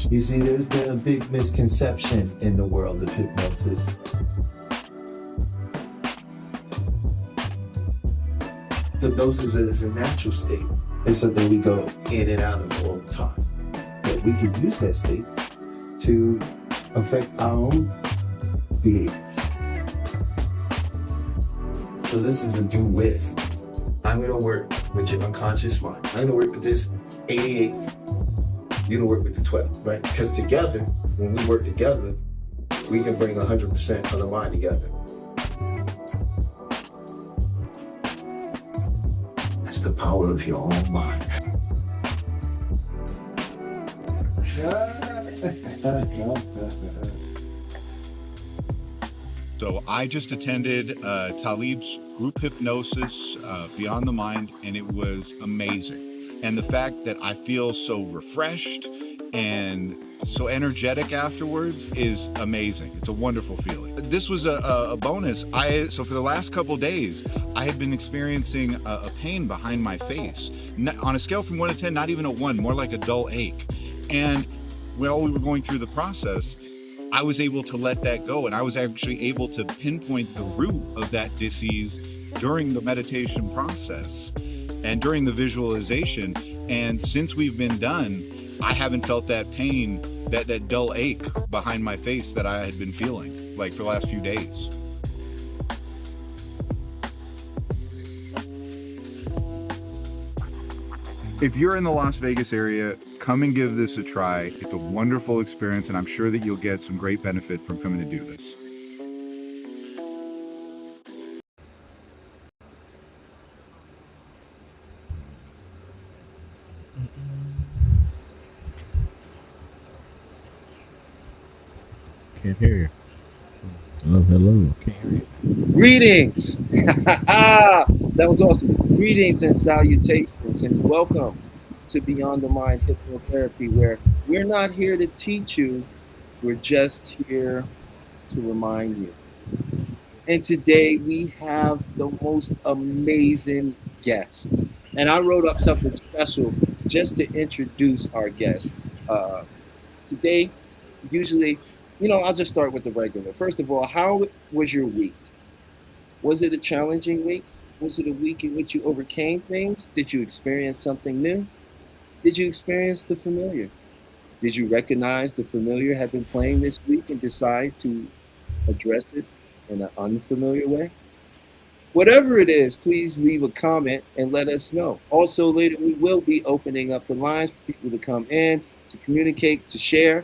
You see, there's been a big misconception in the world of hypnosis. Hypnosis is a natural state. It's something we go in and out of all the time. But we can use that state to affect our own behaviors. So this is a do with. I'm gonna work with your unconscious mind. I'm gonna work with this 88. You're gonna work with the 12, right? Because together, when we work together, we can bring 100% of the mind together. That's the power of your own mind. So I just attended Talib's group hypnosis, Beyond the Mind, and it was amazing. And the fact that I feel so refreshed and so energetic afterwards is amazing. It's a wonderful feeling. This was a bonus. So for the last couple days, I had been experiencing a pain behind my face. On a scale from 1 to 10, not even a 1, more like a dull ache. And while we were going through the process, I was able to let that go, and I was actually able to pinpoint the root of that disease during the meditation process and during the visualization. And since we've been done, I haven't felt that pain, that dull ache behind my face that I had been feeling like for the last few days. If you're in the Las Vegas area, come and give this a try. It's a wonderful experience, and I'm sure that you'll get some great benefit from coming to do this. Can't hear you. Hello. Can't hear you. Greetings. That was awesome. Greetings and salutations, and welcome to Beyond the Mind Hypnotherapy, where we're not here to teach you, we're just here to remind you. And today we have the most amazing guest. And I wrote up something special just to introduce our guest. Today, usually, I'll just start with the regular. First of all, how was your week? Was it a challenging week? Was it a week in which you overcame things? Did you experience something new? Did you experience the familiar? Did you recognize the familiar had been playing this week and decide to address it in an unfamiliar way? Whatever it is, please leave a comment and let us know. Also, later we will be opening up the lines for people to come in, to communicate, to share.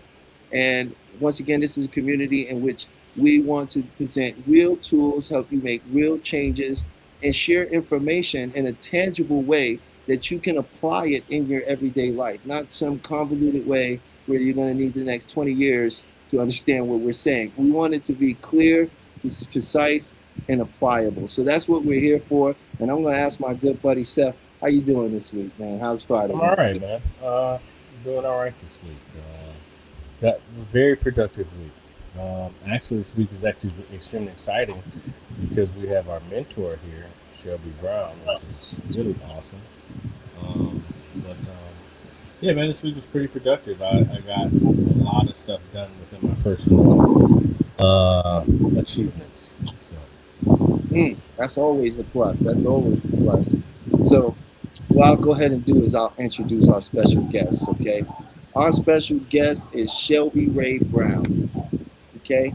And once again, this is a community in which we want to present real tools, help you make real changes, and share information in a tangible way that you can apply it in your everyday life, not some convoluted way where you're going to need the next 20 years to understand what we're saying. We want it to be clear, precise, and applicable. So that's what we're here for. And I'm going to ask my good buddy Seth, how you doing this week, man? How's Friday? I'm all right, man. Doing all right this week. Got a very productive week. Actually, this week is actually extremely exciting because we have our mentor here, Shelby Brown, which is really awesome. Yeah, man, this week was pretty productive. I got a lot of stuff done within my personal achievements. So. That's always a plus. That's always a plus. So what I'll go ahead and do is I'll introduce our special guest, okay? Our special guest is Shelby Ray Brown, okay?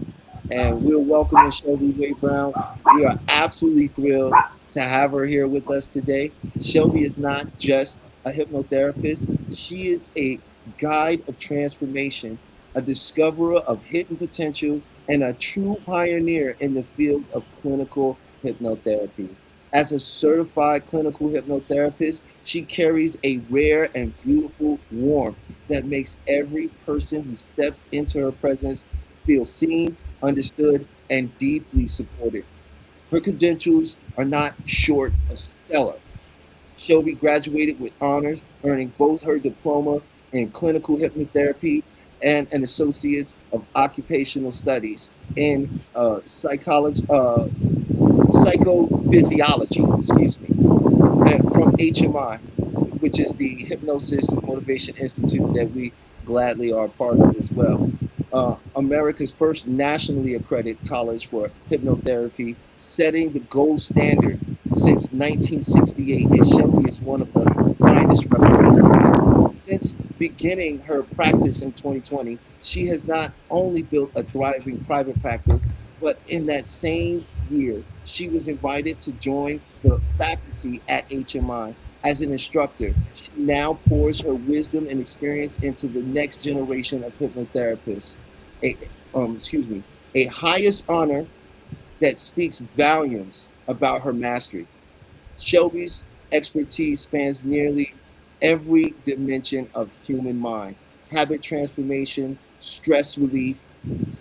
And we're welcoming Shelby Ray Brown. We are absolutely thrilled to have her here with us today. Shelby is not just a hypnotherapist. She is a guide of transformation, a discoverer of hidden potential, and a true pioneer in the field of clinical hypnotherapy. As a certified clinical hypnotherapist, she carries a rare and beautiful warmth that makes every person who steps into her presence feel seen, understood, and deeply supported. Her credentials are not short of stellar. Shelby graduated with honors, earning both her diploma in clinical hypnotherapy and an Associate's of Occupational Studies in psychophysiology, from HMI, which is the Hypnosis Motivation Institute that we gladly are a part of as well. America's first nationally accredited college for hypnotherapy, setting the gold standard since 1968, and Shelby is one of the finest representatives. Since beginning her practice in 2020, she has not only built a thriving private practice, but in that same year, she was invited to join the faculty at HMI as an instructor. She now pours her wisdom and experience into the next generation of hypnotherapists. A, excuse me, a highest honor that speaks volumes about her mastery. Shelby's expertise spans nearly every dimension of human mind: habit transformation, stress relief,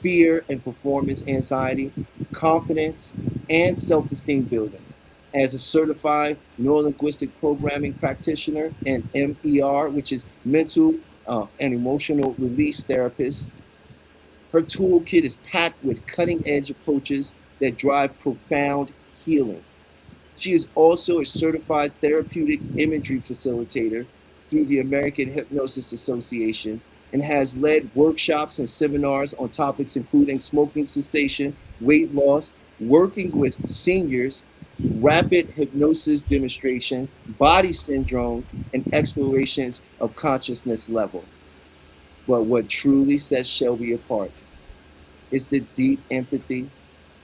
fear and performance anxiety, confidence, and self esteem building. As a certified neurolinguistic programming practitioner and MER, which is mental and emotional release therapist, her toolkit is packed with cutting edge approaches that drive profound healing. She is also a certified therapeutic imagery facilitator through the American Hypnosis Association and has led workshops and seminars on topics including smoking cessation, weight loss, working with seniors, rapid hypnosis demonstration, body syndromes, and explorations of consciousness level. But what truly sets Shelby apart is the deep empathy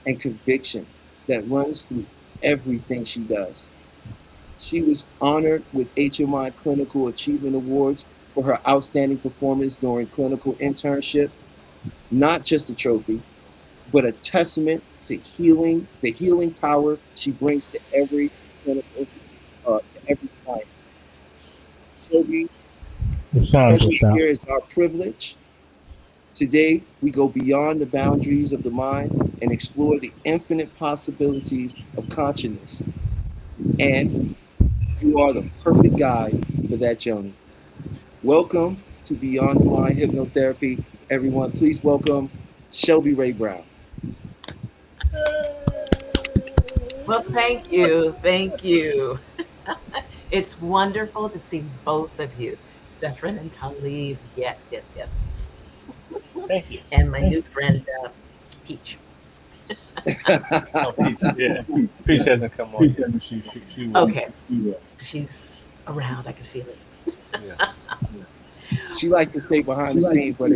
and conviction that runs through everything she does. She was honored with HMI Clinical Achievement Awards for her outstanding performance during clinical internship, not just a trophy, but a testament to healing, the healing power she brings to every clinical, to every client. Shelby, It sounds presence about. here is our privilege. Today, we go beyond the boundaries of the mind and explore the infinite possibilities of consciousness. And you are the perfect guide for that journey. Welcome to Beyond the Mind Hypnotherapy. Everyone, please welcome Shelby Ray Brown. Well, thank you. Thank you. It's wonderful to see both of you, Zephyrin and Talib. Yes, yes, yes. Thank you. And my new friend, Peach. Oh, Peach, yeah. Peach hasn't come on yet, but she will. Okay. She's around. I can feel it. Yes. She likes to stay behind the scenes, but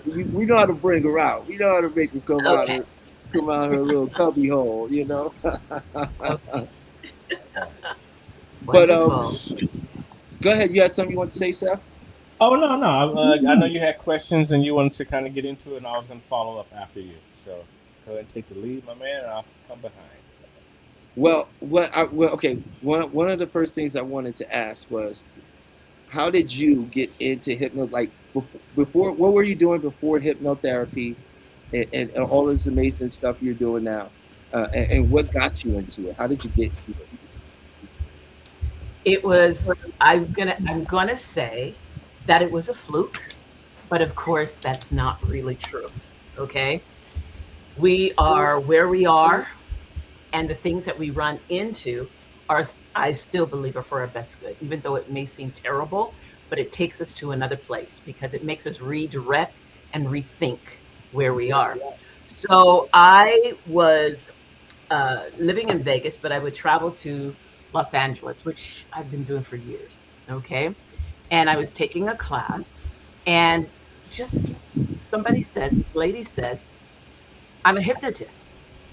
we know how to bring her out. We know how to make her come Okay. out her little cubby hole, you know. Okay. But Wonderful. go ahead. You had something you want to say, Seth? Oh no. I know you had questions and you wanted to kind of get into it, and I was going to follow up after you. So go ahead and take the lead, my man, and I'll come behind. Well, okay. One of the first things I wanted to ask was, how did you get into hypno? Like before, what were you doing before hypnotherapy, and all this amazing stuff you're doing now, and what got you into it? How did you get into it? It was. I'm gonna say that it was a fluke, but of course that's not really true. Okay, we are where we are, and the things that we run into are, I still believe, are for our best good, even though it may seem terrible, but it takes us to another place because it makes us redirect and rethink where we are. So I was living in Vegas, but I would travel to Los Angeles, which I've been doing for years. Okay. And I was taking a class, and just somebody says, this lady says, I'm a hypnotist.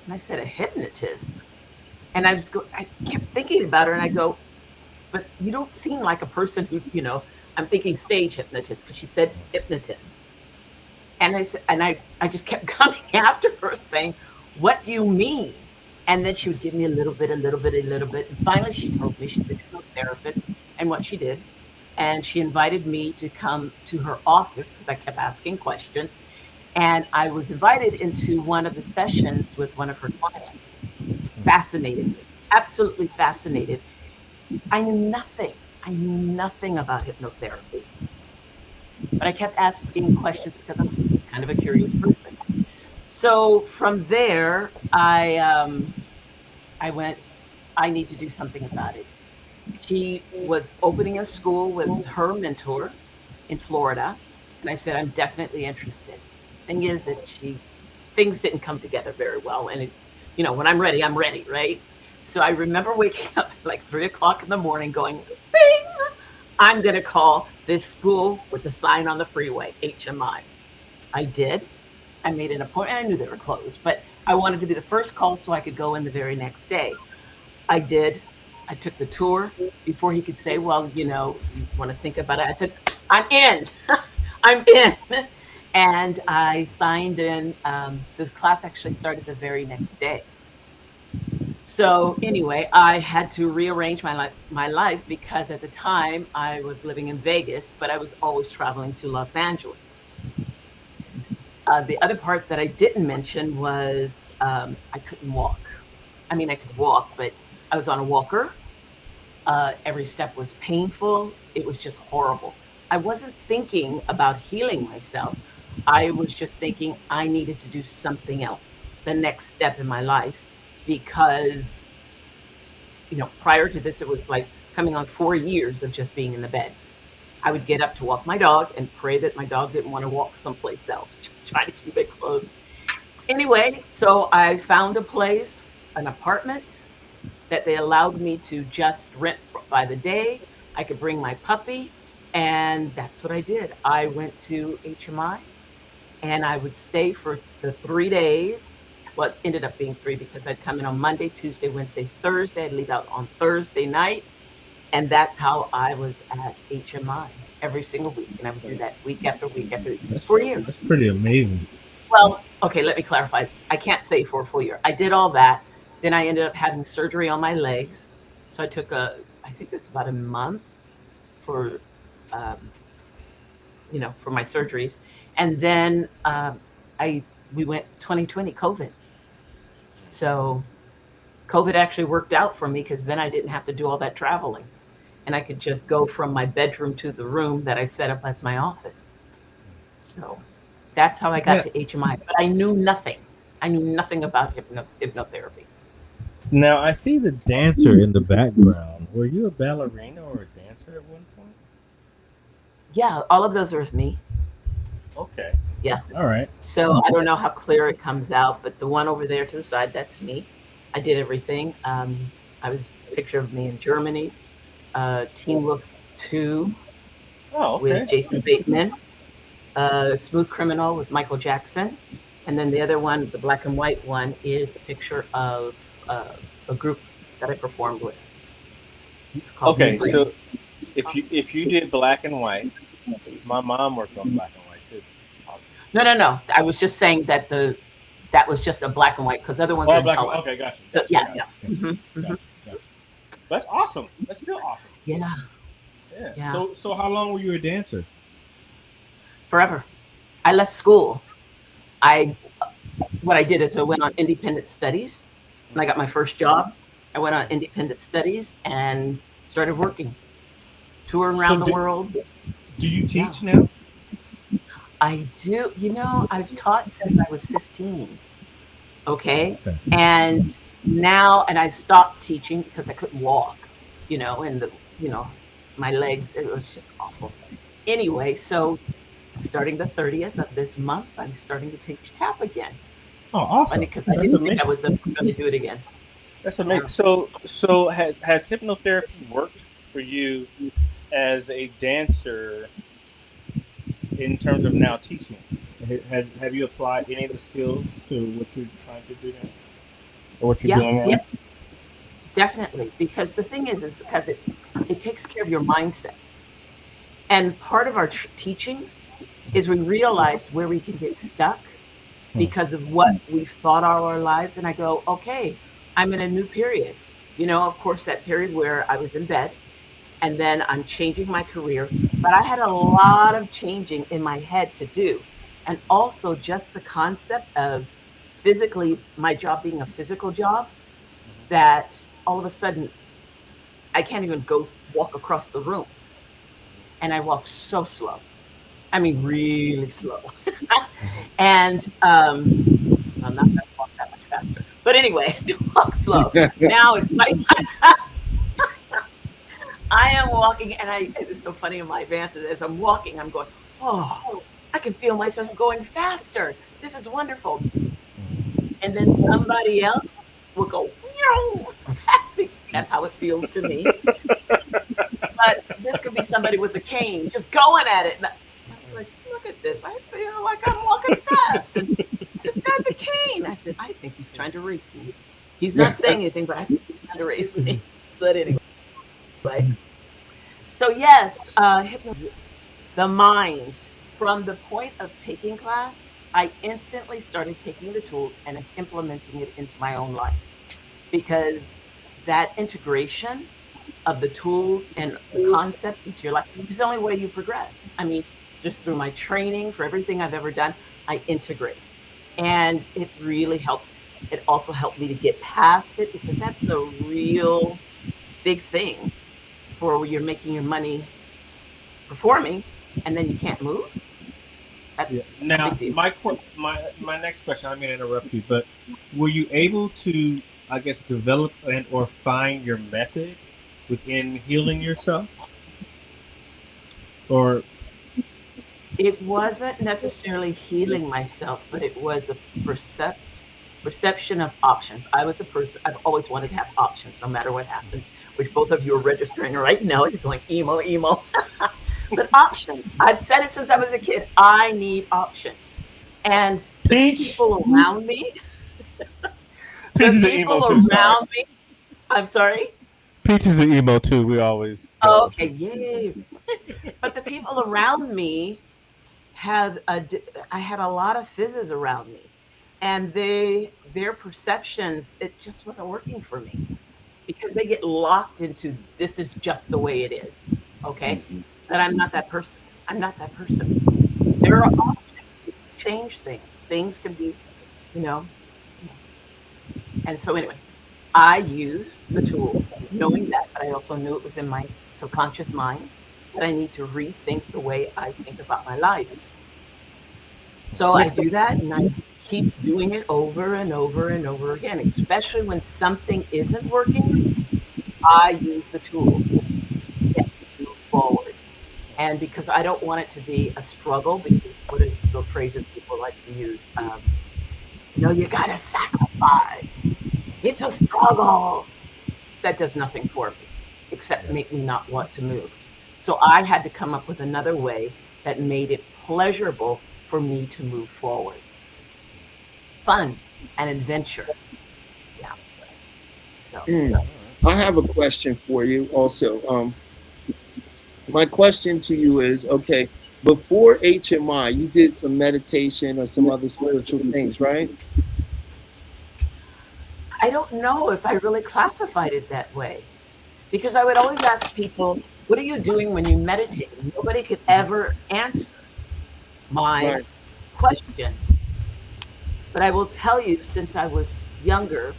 And I said, a hypnotist? And I kept thinking about her, and I go, but you don't seem like a person who, I'm thinking stage hypnotist, because she said hypnotist. And I said, I just kept coming after her saying, what do you mean? And then she would give me a little bit. And finally she told me she's a hypnotherapist and what she did. And she invited me to come to her office because I kept asking questions. And I was invited into one of the sessions with one of her clients. Fascinated, absolutely fascinated. I knew nothing about hypnotherapy. But I kept asking questions because I'm kind of a curious person. So from there, I went, I need to do something about it. She was opening a school with her mentor, in Florida. And I said, I'm definitely interested. Thing is that things didn't come together very well. And when I'm ready, right? So I remember waking up at like 3 o'clock in the morning going, bing, I'm going to call this school with the sign on the freeway, HMI. I did. I made an appointment. I knew they were closed, but I wanted to be the first call so I could go in the very next day. I did. I took the tour before he could say, well, you want to think about it. I said, I'm in. I'm in. And I signed in. The class actually started the very next day. So anyway, I had to rearrange my life because at the time I was living in Vegas, but I was always traveling to Los Angeles. The other part that I didn't mention was I couldn't walk. I mean, I could walk, but I was on a walker. Every step was painful. It was just horrible. I wasn't thinking about healing myself. I was just thinking I needed to do something else, the next step in my life, because, prior to this, it was like coming on 4 years of just being in the bed. I would get up to walk my dog and pray that my dog didn't want to walk someplace else, just trying to keep it close. Anyway, so I found a place, an apartment that they allowed me to just rent by the day. I could bring my puppy, and that's what I did. I went to HMI, and I would stay for the 3 days. Well, it ended up being 3 because I'd come in on Monday, Tuesday, Wednesday, Thursday. I'd leave out on Thursday night. And that's how I was at HMI every single week. And I would do that week after week after week. That's 4 years. That's pretty amazing. Well, okay, let me clarify. I can't say for a full year. I did all that. Then I ended up having surgery on my legs. So I took I think it was about a month for my surgeries. And then we went 2020 COVID. So COVID actually worked out for me because then I didn't have to do all that traveling. And I could just go from my bedroom to the room that I set up as my office. So that's how I got to HMI. But I knew nothing. I knew nothing about hypnotherapy. Now, I see the dancer in the background. Were you a ballerina or a dancer at one point? Yeah, all of those are with me. Okay. Yeah. All right. So I don't know how clear it comes out, but the one over there to the side, that's me. I did everything. I was a picture of me in Germany. Teen Wolf 2 with Jason Bateman. Smooth Criminal with Michael Jackson. And then the other one, the black and white one, is a picture of a group that I performed with. Okay, so if you did black and white, my mom worked on black and white too. No. I was just saying that that was just a black and white because other ones are black color. Okay, gotcha. So, yeah. Gotcha. That's awesome. That's still awesome. Yeah. So how long were you a dancer? Forever. I left school. What I did is I went on independent studies. When I got my first job, I went on independent studies and started working, touring around the world. Do you teach now? I do. I've taught since I was 15. Okay. And now, I stopped teaching because I couldn't walk, and my legs, it was just awful. Anyway, so starting the 30th of this month, I'm starting to teach tap again. Oh, awesome. Because I didn't think I was going to do it again. That's amazing. So has hypnotherapy worked for you as a dancer in terms of now teaching? Have you applied any of the skills to what you're trying to do now? Or what you're doing now? Yeah, definitely. Because the thing is because it takes care of your mindset. And part of our teachings is we realize where we can get stuck because of what we've thought are our lives. And I go, okay, I'm in a new period. Of course, that period where I was in bed and then I'm changing my career. But I had a lot of changing in my head to do. And also just the concept of physically, my job being a physical job, that all of a sudden I can't even go walk across the room. And I walk so slow. I mean, really slow. And I'm not going to walk that much faster. But anyway, still walk slow. Now it's like, I am walking, and it's so funny in my advances. As I'm walking, I'm going, oh, I can feel myself going faster. This is wonderful. And then somebody else will go, meow, past me. That's how it feels to me. But this could be somebody with a cane just going at it. And I was like, look at this. I feel like I'm walking fast. And this guy with the cane. I said, I think he's trying to race me. He's not saying anything, but I think he's trying to race me. But anyway. So yes, the mind. From the point of taking class, I instantly started taking the tools and implementing it into my own life, because that integration of the tools and the concepts into your life is the only way you progress. I mean, just through my training, for everything I've ever done, I integrate. And it really helped. It also helped me to get past it, because that's the real big thing for when you're making your money performing and then you can't move. That's Yeah. a Now, big deal. my next question, I'm going to interrupt you, but were you able to, I guess, develop and or find your method within healing yourself? Or It wasn't necessarily healing myself, but it was a perception of options. I was a person, I've always wanted to have options no matter what happens, which both of you are registering right now. You're going, emo, emo. But options. I've said it since I was a kid. I need options. And the Peach? people around me, Peach is the an emo people too, sorry. around me, I'm sorry. Peach is an emo too. We always tell her Okay, Peach. yay. But the people around me I had a lot of fizzes around me, and their perceptions, it just wasn't working for me, because they get locked into, this is just the way it is. Okay, that I'm not that person. I'm not that person. There are options to change things. Things can be, you know. And so anyway, I used the tools, knowing that, but I also knew it was in my subconscious mind that I need to rethink the way I think about my life. So I do that, and I keep doing it over and over and over again, especially when something isn't working. I use the tools to get me to move forward. And because I don't want it to be a struggle, because what are the phrases people like to use? You got to sacrifice. It's a struggle. That does nothing for me, except make me not want to move. So I had to come up with another way that made it pleasurable for me to move forward. Fun and adventure. Yeah. So I have a question for you also. My question to you is, okay, before HMI, you did some meditation or some other spiritual things, right? I don't know if I really classified it that way, because I would always ask people, what are you doing when you meditate? Nobody could ever answer my Right. question. But I will tell you, since I was younger,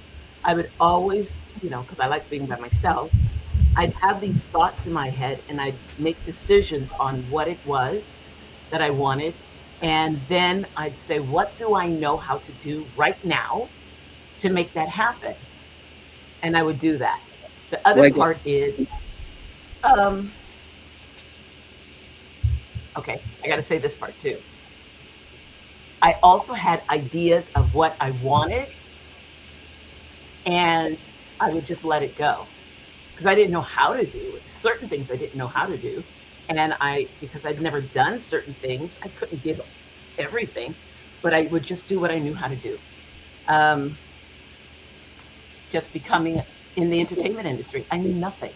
I would always, because I like being by myself, I'd have these thoughts in my head, and I'd make decisions on what it was that I wanted. And then I'd say, what do I know how to do right now to make that happen? And I would do that. The other Like, part is, okay, I got to say this part too. I also had ideas of what I wanted, and I would just let it go, because I didn't know how to do it. Certain things I didn't know how to do. And because I'd never done certain things, I couldn't give everything, but I would just do what I knew how to do. Just becoming in the entertainment industry, I knew nothing.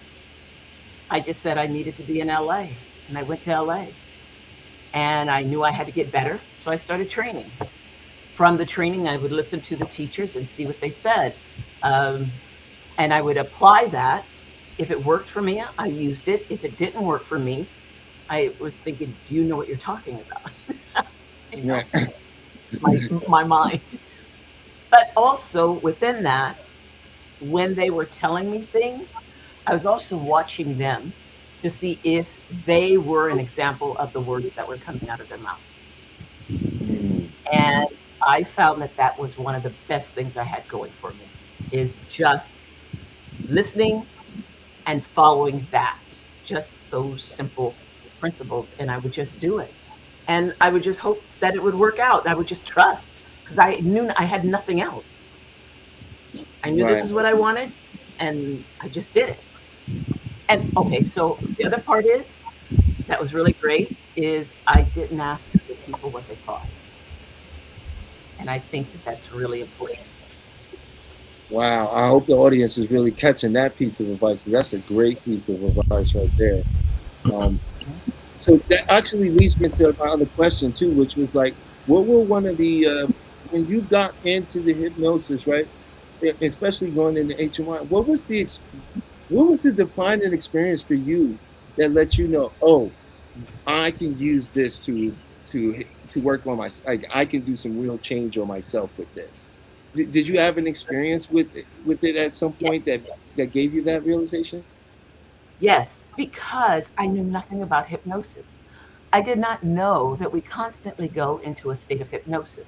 I just said I needed to be in LA, and I went to LA. And I knew I had to get better, so I started training. From the training, I would listen to the teachers and see what they said. And I would apply that. If it worked for me, I used it. If it didn't work for me, I was thinking, do you know what you're talking about? My mind. But also within that, when they were telling me things, I was also watching them to see if they were an example of the words that were coming out of their mouth. And I found that was one of the best things I had going for me, is just listening and following that. just those simple principles, and I would just do it. And I would just hope that it would work out. I would just trust because I knew I had nothing else. I knew this Right. is what I wanted, and I just did it. And okay, so the other part is that was really great is I didn't ask the people what they thought. And I think that that's really important. Wow. I hope the audience is really catching that piece of advice. That's a great piece of advice right there. So that actually leads me to my other question too, which was like, what were one of the when you got into the hypnosis, right? Especially going into HMI, what was the defining experience for you that let you know, oh, I can use this to work on I can do some real change on myself with this. Did you have an experience with it at some point that gave you that realization? Yes, because I knew nothing about hypnosis. I did not know that we constantly go into a state of hypnosis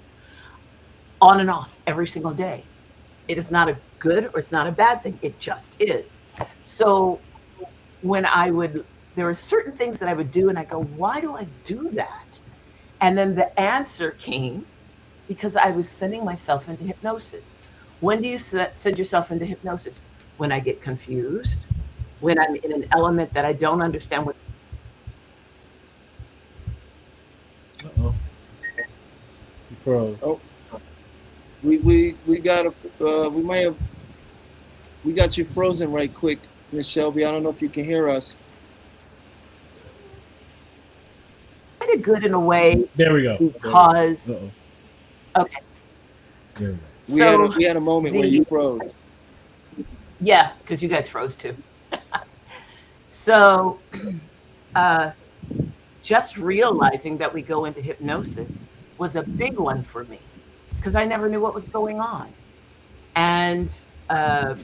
on and off every single day. It is not a good or it's not a bad thing. It just is. So when there were certain things that I would do and I go, why do I do that? And then the answer came because I was sending myself into hypnosis. When do you send yourself into hypnosis? When I get confused, when I'm in an element that I don't understand what. Uh-oh. She froze. Oh, we got we got you frozen right quick, Miss Shelby. I don't know if you can hear us. I did good in a way There we go. because. Uh-oh. Okay. There we go. We had a moment where you froze. Yeah, because you guys froze too. So just realizing that we go into hypnosis was a big one for me because I never knew what was going on. And I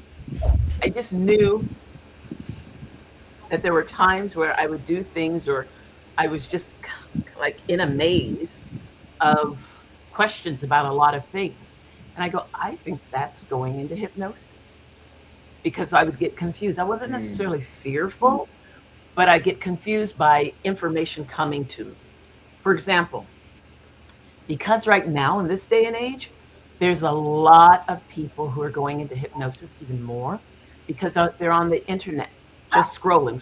just knew that there were times where I would do things or I was just like in a maze of questions about a lot of things. And I go, I think that's going into hypnosis because I would get confused. I wasn't necessarily fearful, but I get confused by information coming to me. For example, because right now in this day and age, there's a lot of people who are going into hypnosis even more because they're on the internet, just scrolling.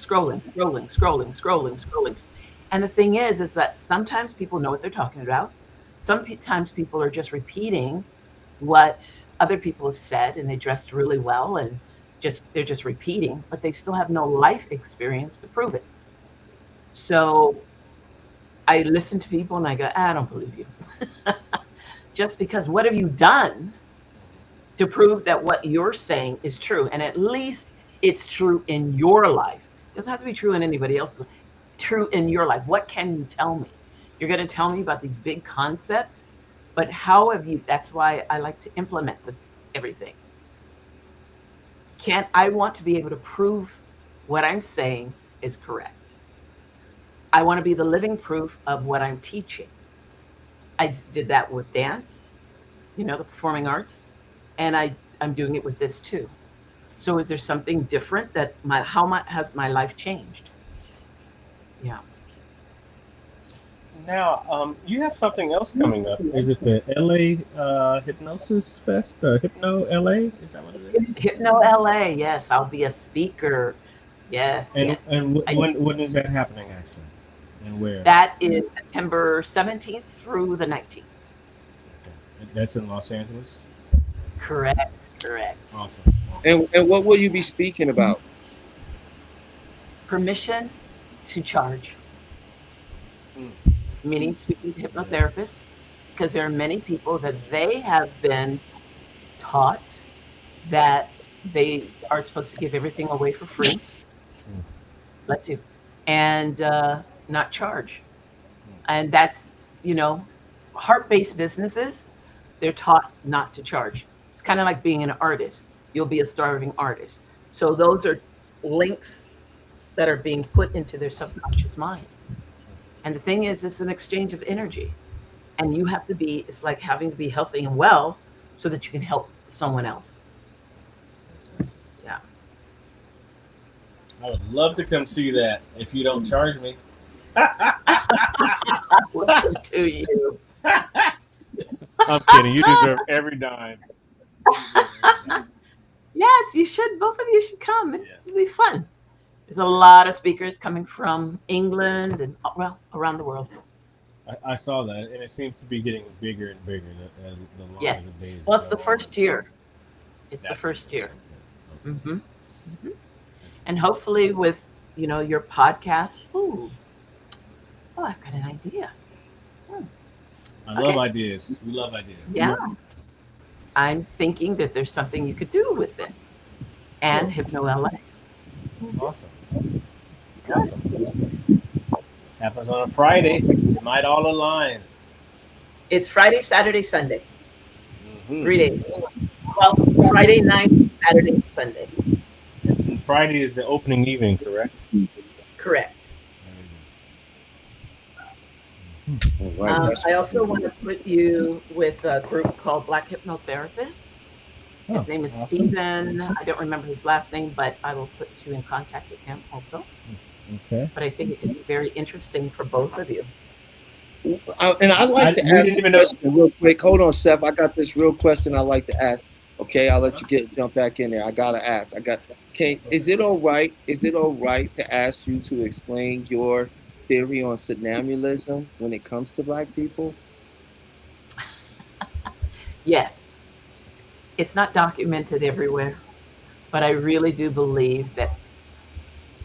And the thing is that sometimes people know what they're talking about. Sometimes people are just repeating what other people have said and they dressed really well and they're just repeating, but they still have no life experience to prove it. So I listen to people and I go, I don't believe you. Just because what have you done to prove that what you're saying is true? And at least it's true in your life. It doesn't have to be true in anybody else's. True in your life. What can you tell me? You're going to tell me about these big concepts, but how have you? That's why I like to implement everything. I want to be able to prove what I'm saying is correct. I want to be the living proof of what I'm teaching. I did that with dance, the performing arts, and I'm doing it with this too. So is there something different how has my life changed? Yeah. Now, you have something else coming up. Is it the LA Hypnosis Fest? Hypno LA? Is that what it is? Hypno LA, yes. I'll be a speaker. Yes. And when is that happening, actually? And where? That is September 17th through the 19th. Okay. That's in Los Angeles? Correct. Awesome. And what will you be speaking about? Permission to charge. Meaning speaking to hypnotherapists, because there are many people that they have been taught that they are supposed to give everything away for free. Bless you. And not charge. And that's, heart-based businesses, they're taught not to charge. It's kind of like being an artist. You'll be a starving artist. So those are links that are being put into their subconscious mind. And the thing is, it's an exchange of energy. And you have to it's like having to be healthy and well so that you can help someone else. Yeah. I would love to come see that if you don't charge me. Listen to you. I'm kidding. You deserve every dime. Yes, you should. Both of you should come. Yeah. It'll be fun. There's a lot of speakers coming from England and, well, around the world. I saw that, and it seems to be getting bigger and bigger as the longer Yes. the days Well, it's go the first on. year. It's the That's first year. Okay. hmm hmm And hopefully with, your podcast. Ooh. Oh, I've got an idea. I love Okay. ideas. We love ideas. Yeah. I'm thinking that there's something you could do with this. And Hypno LA. Awesome. Good. Awesome. Happens on a Friday. It might all align. It's Friday, Saturday, Sunday. Mhm. 3 days. Well, Friday night, Saturday, Sunday. And Friday is the opening evening, correct? Correct. All right, I also want to put you with a group called Black Hypnotherapists. Oh, His name is awesome. Stephen. I don't remember his last name, but I will put you in contact with him also. Okay. But I think it could be very interesting for both of you. and I'd like to we ask didn't a even know- question real quick. Hold on, Seth. I got this real question I'd like to ask. Okay, I'll let you jump back in there. I gotta ask. Okay, is it all right? Is it all right to ask you to explain your theory on somnambulism when it comes to Black people? Yes, it's not documented everywhere, but I really do believe that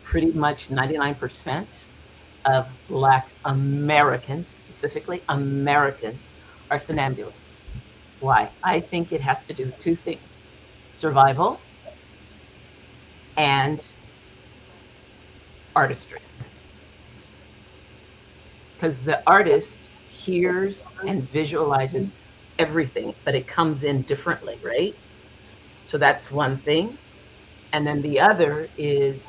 pretty much 99% of Black Americans, specifically Americans, are somnambulists. Why? I think it has to do with two things: survival and artistry. Because the artist hears and visualizes everything, but it comes in differently, right? So that's one thing. And then the other is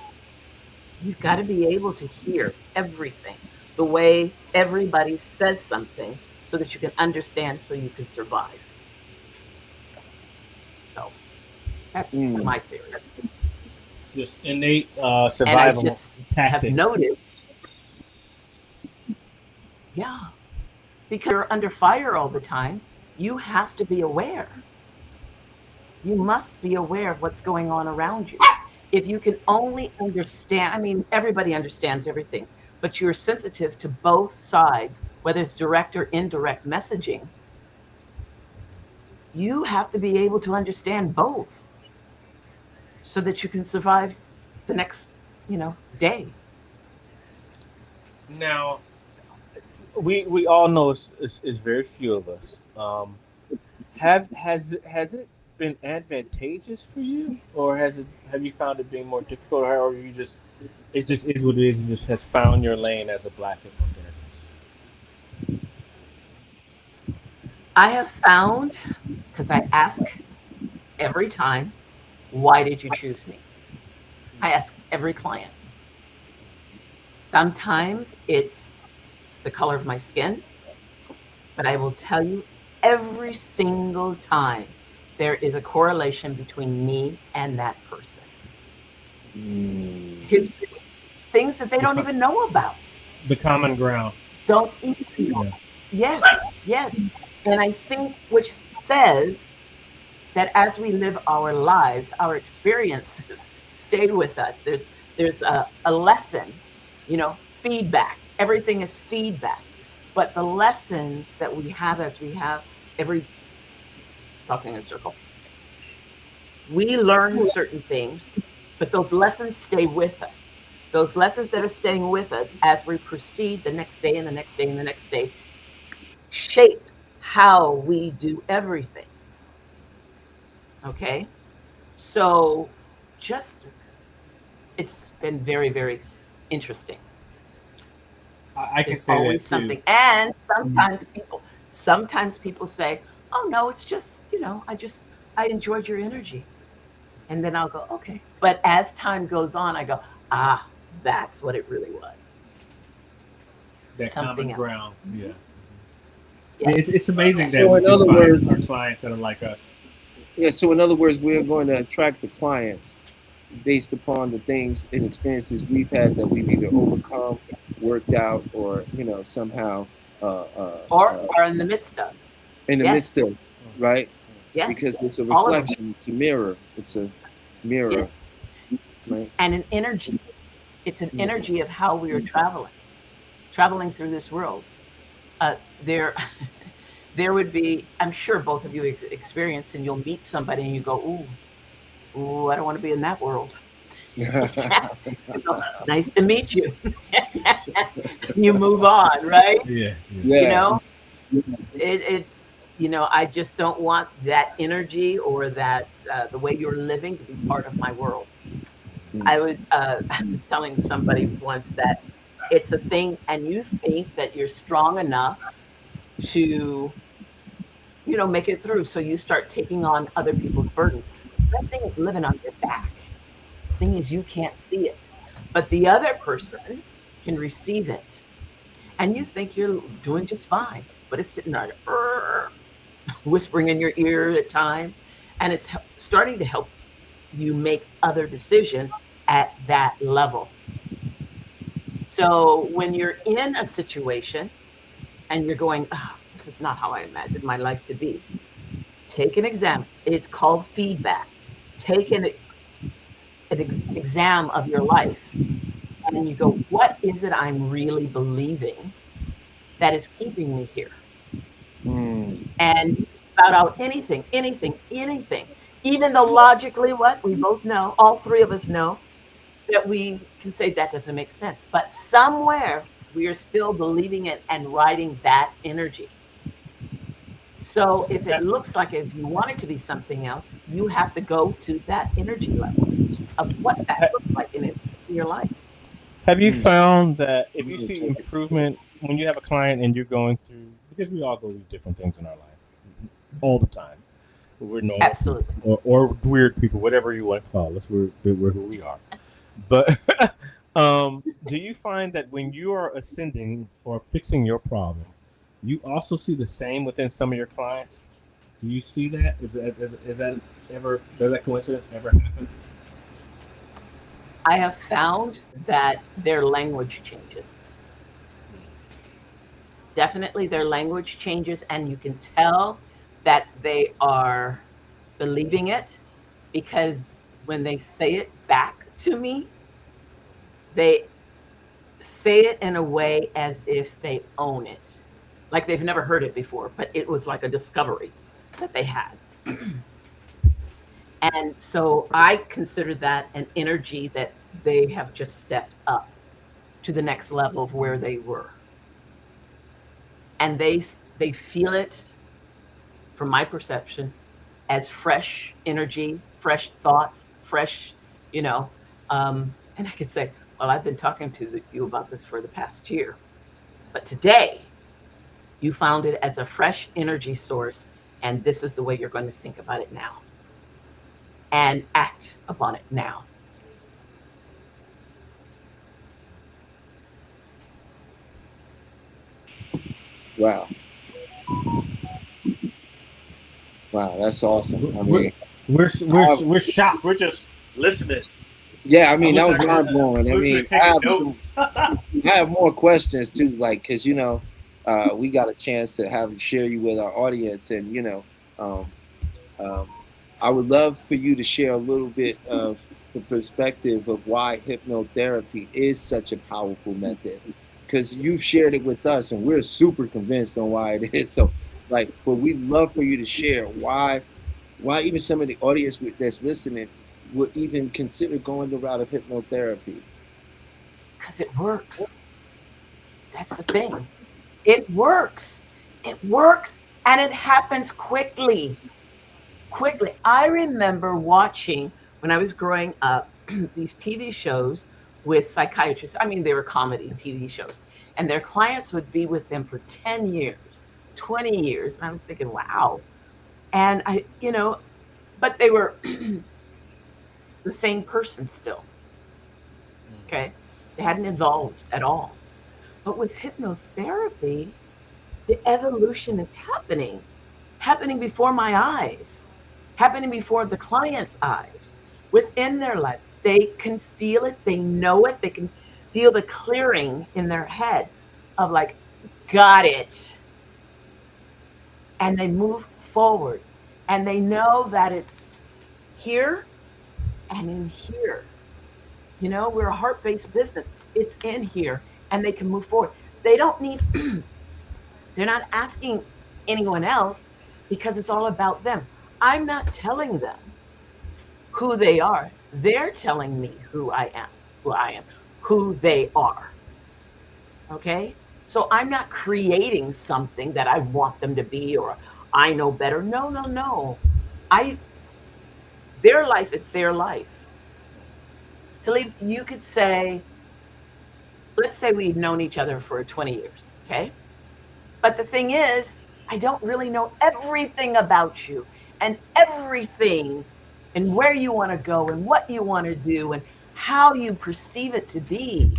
you've got to be able to hear everything the way everybody says something so that you can understand, so you can survive. So that's my theory. Just innate And I survival just tactic. have noted, yeah, because you're under fire all the time, you have to be aware. You must be aware of what's going on around you. If you can only understand, I mean, everybody understands everything, but you're sensitive to both sides, whether it's direct or indirect messaging. You have to be able to understand both so that you can survive the next, day. Now, we all know it's very few of us. Has it been advantageous for you, or have you found it being more difficult, or it just is what it is, and just has found your lane as a Black hypnotherapist? I have found, because I ask every time, why did you choose me? I ask every client. Sometimes it's the color of my skin, but I will tell you every single time there is a correlation between me and that person. History, things that they don't even know about. The common ground. Don't even know. Yes. And I think, which says that as we live our lives, our experiences stay with us. There's a lesson, feedback. Everything is feedback. But the lessons that we have as we have talking in a circle, we learn certain things, but those lessons stay with us. Those lessons that are staying with us as we proceed the next day and the next day and the next day shapes how we do everything. Okay? So it's been very, very interesting. I can There's say always that too. something. And sometimes people say, oh no, it's just, I enjoyed your energy. And then I'll go, okay. But as time goes on, I go, that's what it really was. That Something common else. ground. Yeah. Yes. It's amazing that So we in can other find words- our clients that are like us. Yeah, so in other words, we're going to attract the clients based upon the things and experiences we've had that we've either overcome, worked out, or somehow Or in the midst of. in the midst Yes. of, right? Yes. Because it's a All of them. reflection, it's a mirror, it's a mirror, Yes. right? And an energy. It's an energy of how we are traveling through this world. There, there would be, I'm sure both of you experience, and you'll meet somebody and you go, ooh, I don't want to be in that world. Nice to meet you. You move on, right? Yes. Yeah. You know, it's I just don't want that energy or that the way you're living to be part of my world. I was telling somebody once that it's a thing, and you think that you're strong enough to make it through, so you start taking on other people's burdens. That thing is living on your back. The thing is, you can't see it, but the other person can receive it, and you think you're doing just fine, but it's sitting there whispering in your ear at times, and it's starting to help you make other decisions at that level. So when you're in a situation and you're going, oh, this is not how I imagined my life to be, take an exam. It's called feedback. Take an exam of your life, and then you go, what is it I'm really believing that is keeping me here? And spout out anything, even though logically, what we both know, all three of us know, that we can say that doesn't make sense, but somewhere we are still believing it and riding that energy. So if it looks like, if you want it to be something else, you have to go to that energy level of what that looks like in your life. Have you found that if you see improvement when you have a client and you're going through, because we all go through different things in our life all the time, we're normal, absolutely, or weird people, whatever you want to call us, we're who we are. But do you find that when you are ascending or fixing your problem, you also see the same within some of your clients? Do you see that? Is that ever, does that coincidence ever happen? I have found that their language changes. Definitely their language changes, and you can tell that they are believing it, because when they say it back to me, they say it in a way as if they own it, like they've never heard it before, but it was like a discovery that they had. And so I consider that an energy that they have just stepped up to the next level of where they were. And they feel it, from my perception, as fresh energy, fresh thoughts, fresh, and I could say, well, I've been talking to you about this for the past year, but today you found it as a fresh energy source, and this is the way you're going to think about it now and act upon it now. Wow. Wow, that's awesome. I mean, we're shocked. We're just listening. Yeah, I mean, that was mind blowing. I mean, I have more questions too, like, because we got a chance to share you with our audience, and I would love for you to share a little bit of the perspective of why hypnotherapy is such a powerful method, because you've shared it with us, and we're super convinced on why it is. So, but we'd love for you to share why even some of the audience that's listening would even consider going the route of hypnotherapy. Because it works. That's the thing. It works. It works, and it happens quickly. Quickly. I remember watching, when I was growing up, these TV shows with psychiatrists. I mean, they were comedy TV shows, and their clients would be with them for 10 years, 20 years. And I was thinking, wow. And but they were the same person still. Okay. They hadn't evolved at all. But with hypnotherapy, the evolution is happening before my eyes, happening before the client's eyes, within their life. they can feel it, they know it, they can feel the clearing in their head of like, got it. And they move forward and they know that it's here and in here. You know, we're a heart-based business. It's in here and they can move forward. They don't need, they're not asking anyone else because it's all about them. I'm not telling them who they are. They're telling me who I am, who they are. Okay? So I'm not creating something that I want them to be or I know better. No, no, no. Their life is their life. Talib, you could say, let's say we've known each other for 20 years, okay? But the thing is, I don't really know everything about you and everything and where you want to go and what you want to do and how you perceive it to be.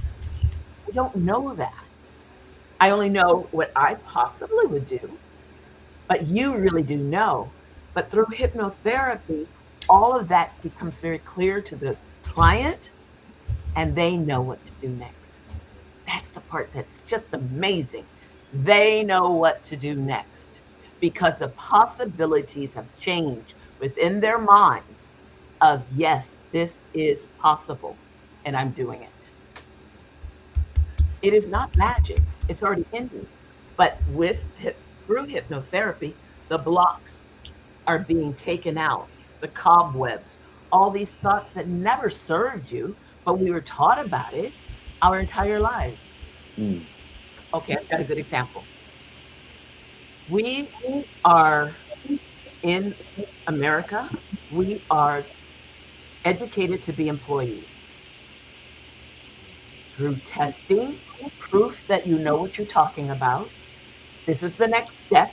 I don't know that. I only know what I possibly would do, but you really do know. But through hypnotherapy, all of that becomes very clear to the client and they know what to do next. That's the part that's just amazing. They know what to do next because the possibilities have changed within their minds of, yes, this is possible and I'm doing it. It is not magic. It's already in you. But through hypnotherapy, the blocks are being taken out, the cobwebs, all these thoughts that never served you, but we were taught about it our entire lives. Okay, I've got a good example. We are in America, we are educated to be employees. Through testing, proof that you know what you're talking about. This is the next step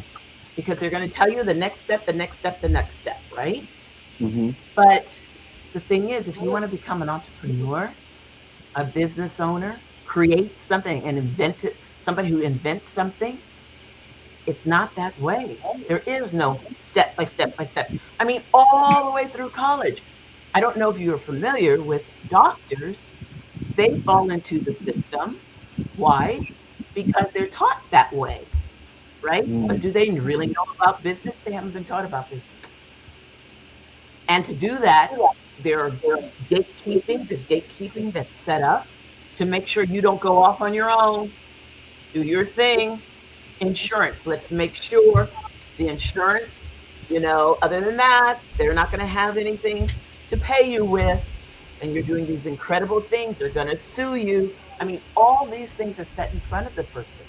because they're going to tell you the next step, the next step, the next step, right? Mm-hmm. But the thing is, if you want to become an entrepreneur, a business owner, create something and invent it, somebody who invents something, it's not that way. There is no step by step by step. I mean, all the way through college. I don't know if you're familiar with doctors. They fall into the system. Why? Because they're taught that way, right? But do they really know about business? They haven't been taught about business. And to do that, there's gatekeeping that's set up to make sure you don't go off on your own. Do your thing. Insurance, let's make sure the insurance, other than that, they're not going to have anything to pay you with. And you're doing these incredible things. They're going to sue you. I mean, all these things are set in front of the person.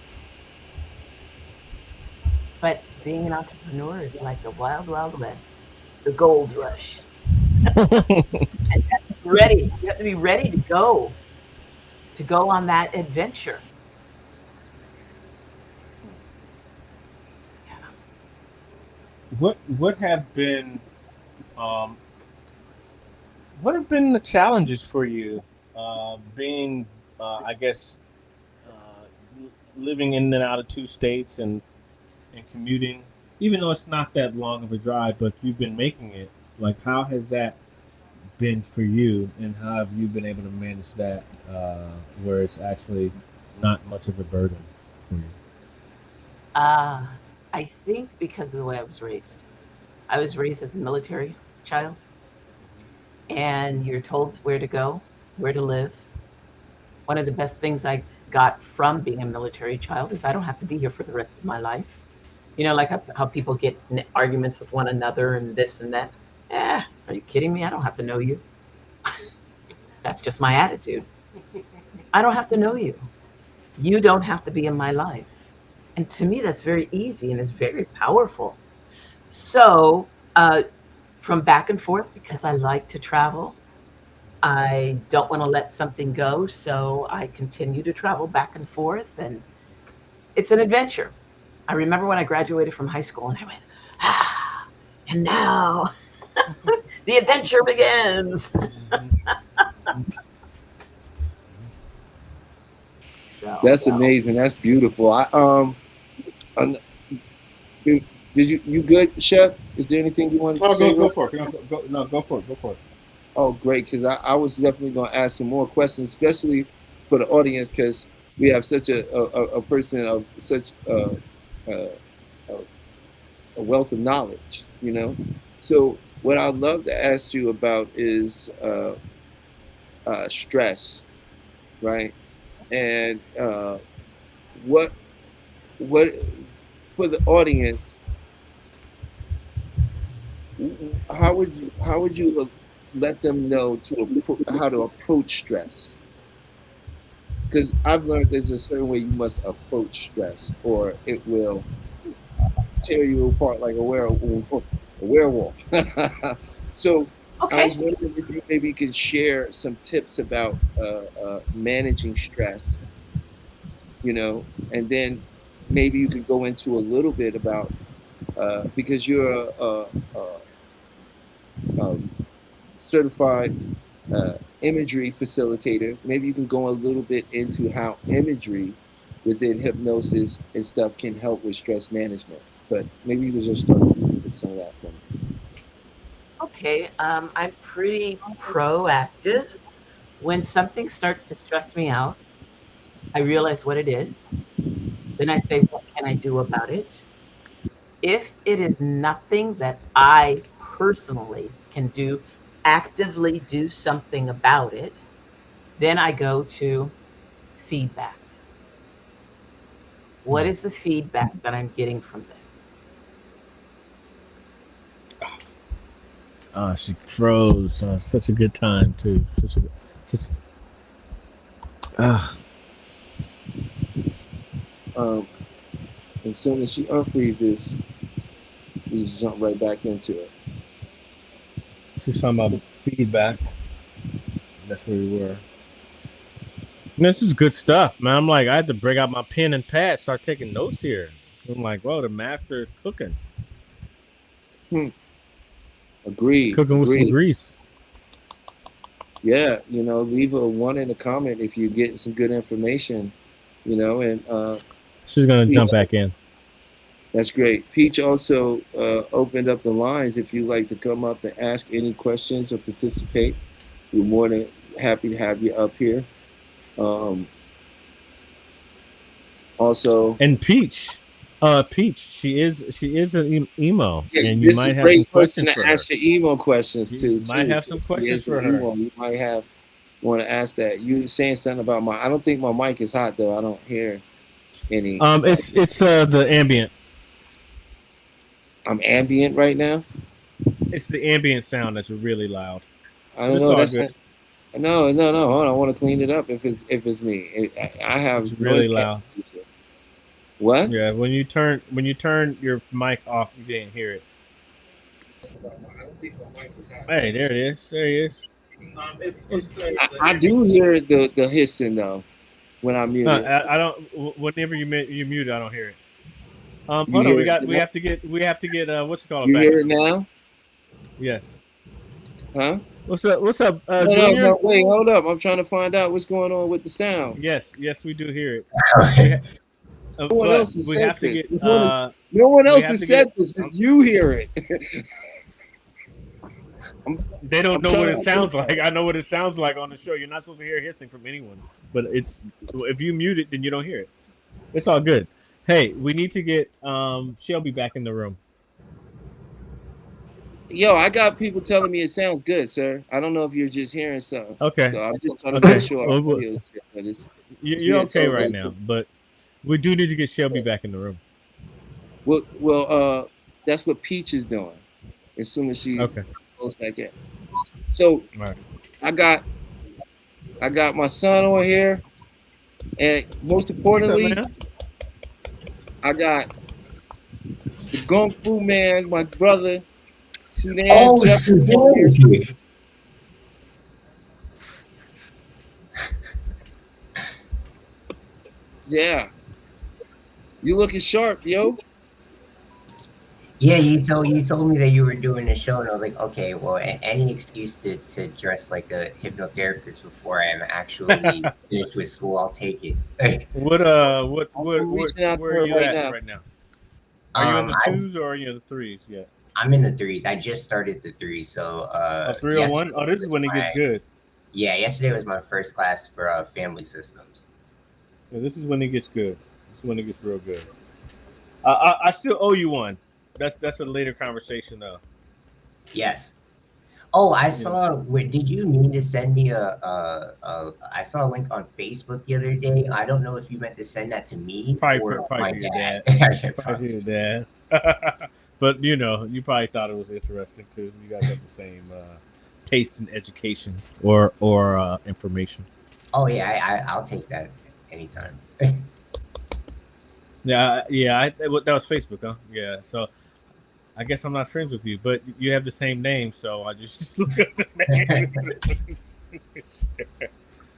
But being an entrepreneur is like the wild, wild west, the gold rush. And you have to be ready. You have to be ready to go on that adventure. What have been the challenges for you being living in and out of two states and commuting, even though it's not that long of a drive, but you've been making it? Like, how has that been for you, and how have you been able to manage that where it's actually not much of a burden for you? I think because of the way I was raised. I was raised as a military child, and you're told where to go, where to live. One of the best things I got from being a military child is I don't have to be here for the rest of my life. Like how people get in arguments with one another and this and that. Are you kidding me? I don't have to know you. That's just my attitude. I don't have to know you. You don't have to be in my life. And to me, that's very easy and it's very powerful. So from back and forth, because I like to travel, I don't want to let something go. So I continue to travel back and forth, and it's an adventure. I remember when I graduated from high school and I went, and now the adventure begins. So, That's amazing. That's beautiful. Did you good, Chef? Is there anything you want to say? Go for it. Go for it. Oh, great, because I was definitely going to ask some more questions, especially for the audience, because we have such a person of such a, a wealth of knowledge, you know. So what I'd love to ask you about is stress, right? And what what for the audience, how would you let them know how to approach stress? Because I've learned there's a certain way you must approach stress, or it will tear you apart like a werewolf. So I Okay. was wondering if you maybe could share some tips about managing stress, you know, and then maybe you could go into a little bit about because you're a certified imagery facilitator. Maybe you can go a little bit into how imagery within hypnosis and stuff can help with stress management. But maybe you could just start with some of that for me. Okay. I'm pretty proactive. When something starts to stress me out, I realize what it is. Then I say, what can I do about it? If it is nothing that I personally can do, actively do something about it, then I go to feedback. What is the feedback that I'm getting from this? She froze. Such a good time too. Such. Ah, Um, as soon as she unfreezes, we just jump right back into it. she's talking about feedback. That's where we were. This is good stuff, man. I'm like, I had to break out my pen and pad, start taking notes here. I'm like, whoa, the master is cooking, Hmm. Agreed. cooking with some Agreed. grease. Yeah, you know, leave a one in the comment if you get some good information, you know, and She's gonna Peach, jump back in. that's great. Peach also opened up the lines if you'd like to come up and ask any questions or participate. We're more than happy to have you up here. Um, also, And Peach, she is an emo, yeah, and you this is a might have some great person questions to for her. ask your email questions You to might too. have So some if she questions has an for her. email, you might have want to ask that. You saying something about my? I don't think my mic is hot though. I don't hear any. It's the ambient. I'm ambient right now. It's the ambient sound that's really loud, I but don't it's know. all That's good. no. Hold on. I want to clean it up if it's me. I It's have really noise loud. cancellation. What? Yeah, when you turn your mic off, you can't hear it. Hey, there it is. There he is. I do hear the hissing though when I No, mute it. I don't. Whenever you mute it, I don't hear it. You Hold on. hear We it got. We now? have to get. We have to get. What's it called? You Back hear in it the room. now? Yes. Huh? What's up? What's up, No. Junior? Wait, hold up. I'm trying to find out what's going on with the sound. Yes. Yes, we do hear it. We Okay. No one but else has we said have to this. get. No one We else have has to get. said this. Just you hear it. They don't I'm know what trying it to sounds identify like. it. I know what it sounds like on the show. You're not supposed to hear hissing from anyone, but it's if you mute it, then you don't hear it. It's all good. Hey, we need to get Shelby back in the room. Yo, I got people telling me it sounds good, sir. I don't know if you're just hearing something. Okay. So I'm just trying to make Okay. sure Well, I hear it, but it's you're being okay told that right it's now, good. but we do need to get Shelby back in the room. Well, that's what Peach is doing as soon as she Okay. goes back in. So All right. I got my son on here, and most What's up, importantly, man? I got the Kung Fu man, my brother, Sudan Oh, Jefferson here. Sudan is here. Yeah, you looking sharp, yo. Yeah, you told me that you were doing a show, and I was like, okay, well, any excuse to dress like a hypnotherapist before I'm actually finished with school, I'll take it. What I'm reaching out to where are her you right at now. right now? Are you in the I twos or are you in the threes yet? I'm in the threes. I just started the threes, so A 301. yesterday Oh, this is was when it gets my- good. Yeah, yesterday was my first class for family systems. Yeah, this is when it gets good. This is when it gets real good. I still owe you one. That's a later conversation though. Yes. Oh, I saw. Did you mean to send me I saw a link on Facebook the other day. I don't know if you meant to send that to me or my Probably your dad. dad. Probably your dad. But you probably thought it was interesting too. You guys have the same taste in education or information. Oh yeah, I'll take that anytime. Yeah. That was Facebook, huh? Yeah. So I guess I'm not friends with you, but you have the same name, so I just look at the name.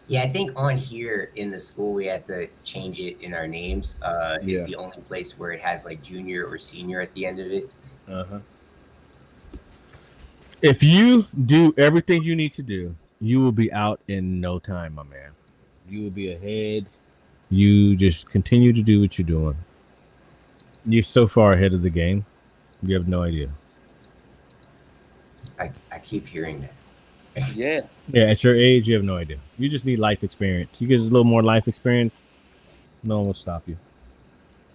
Yeah, I think on here in the school we had to change it in our names. It's the only place where it has like junior or senior at the end of it. Uh-huh. If you do everything you need to do, you will be out in no time, my man. You will be ahead. You just continue to do what you're doing. You're so far ahead of the game. You have no idea. I keep hearing that. Yeah. Yeah, at your age, you have no idea. You just need life experience. You get a little more life experience, no one will stop you.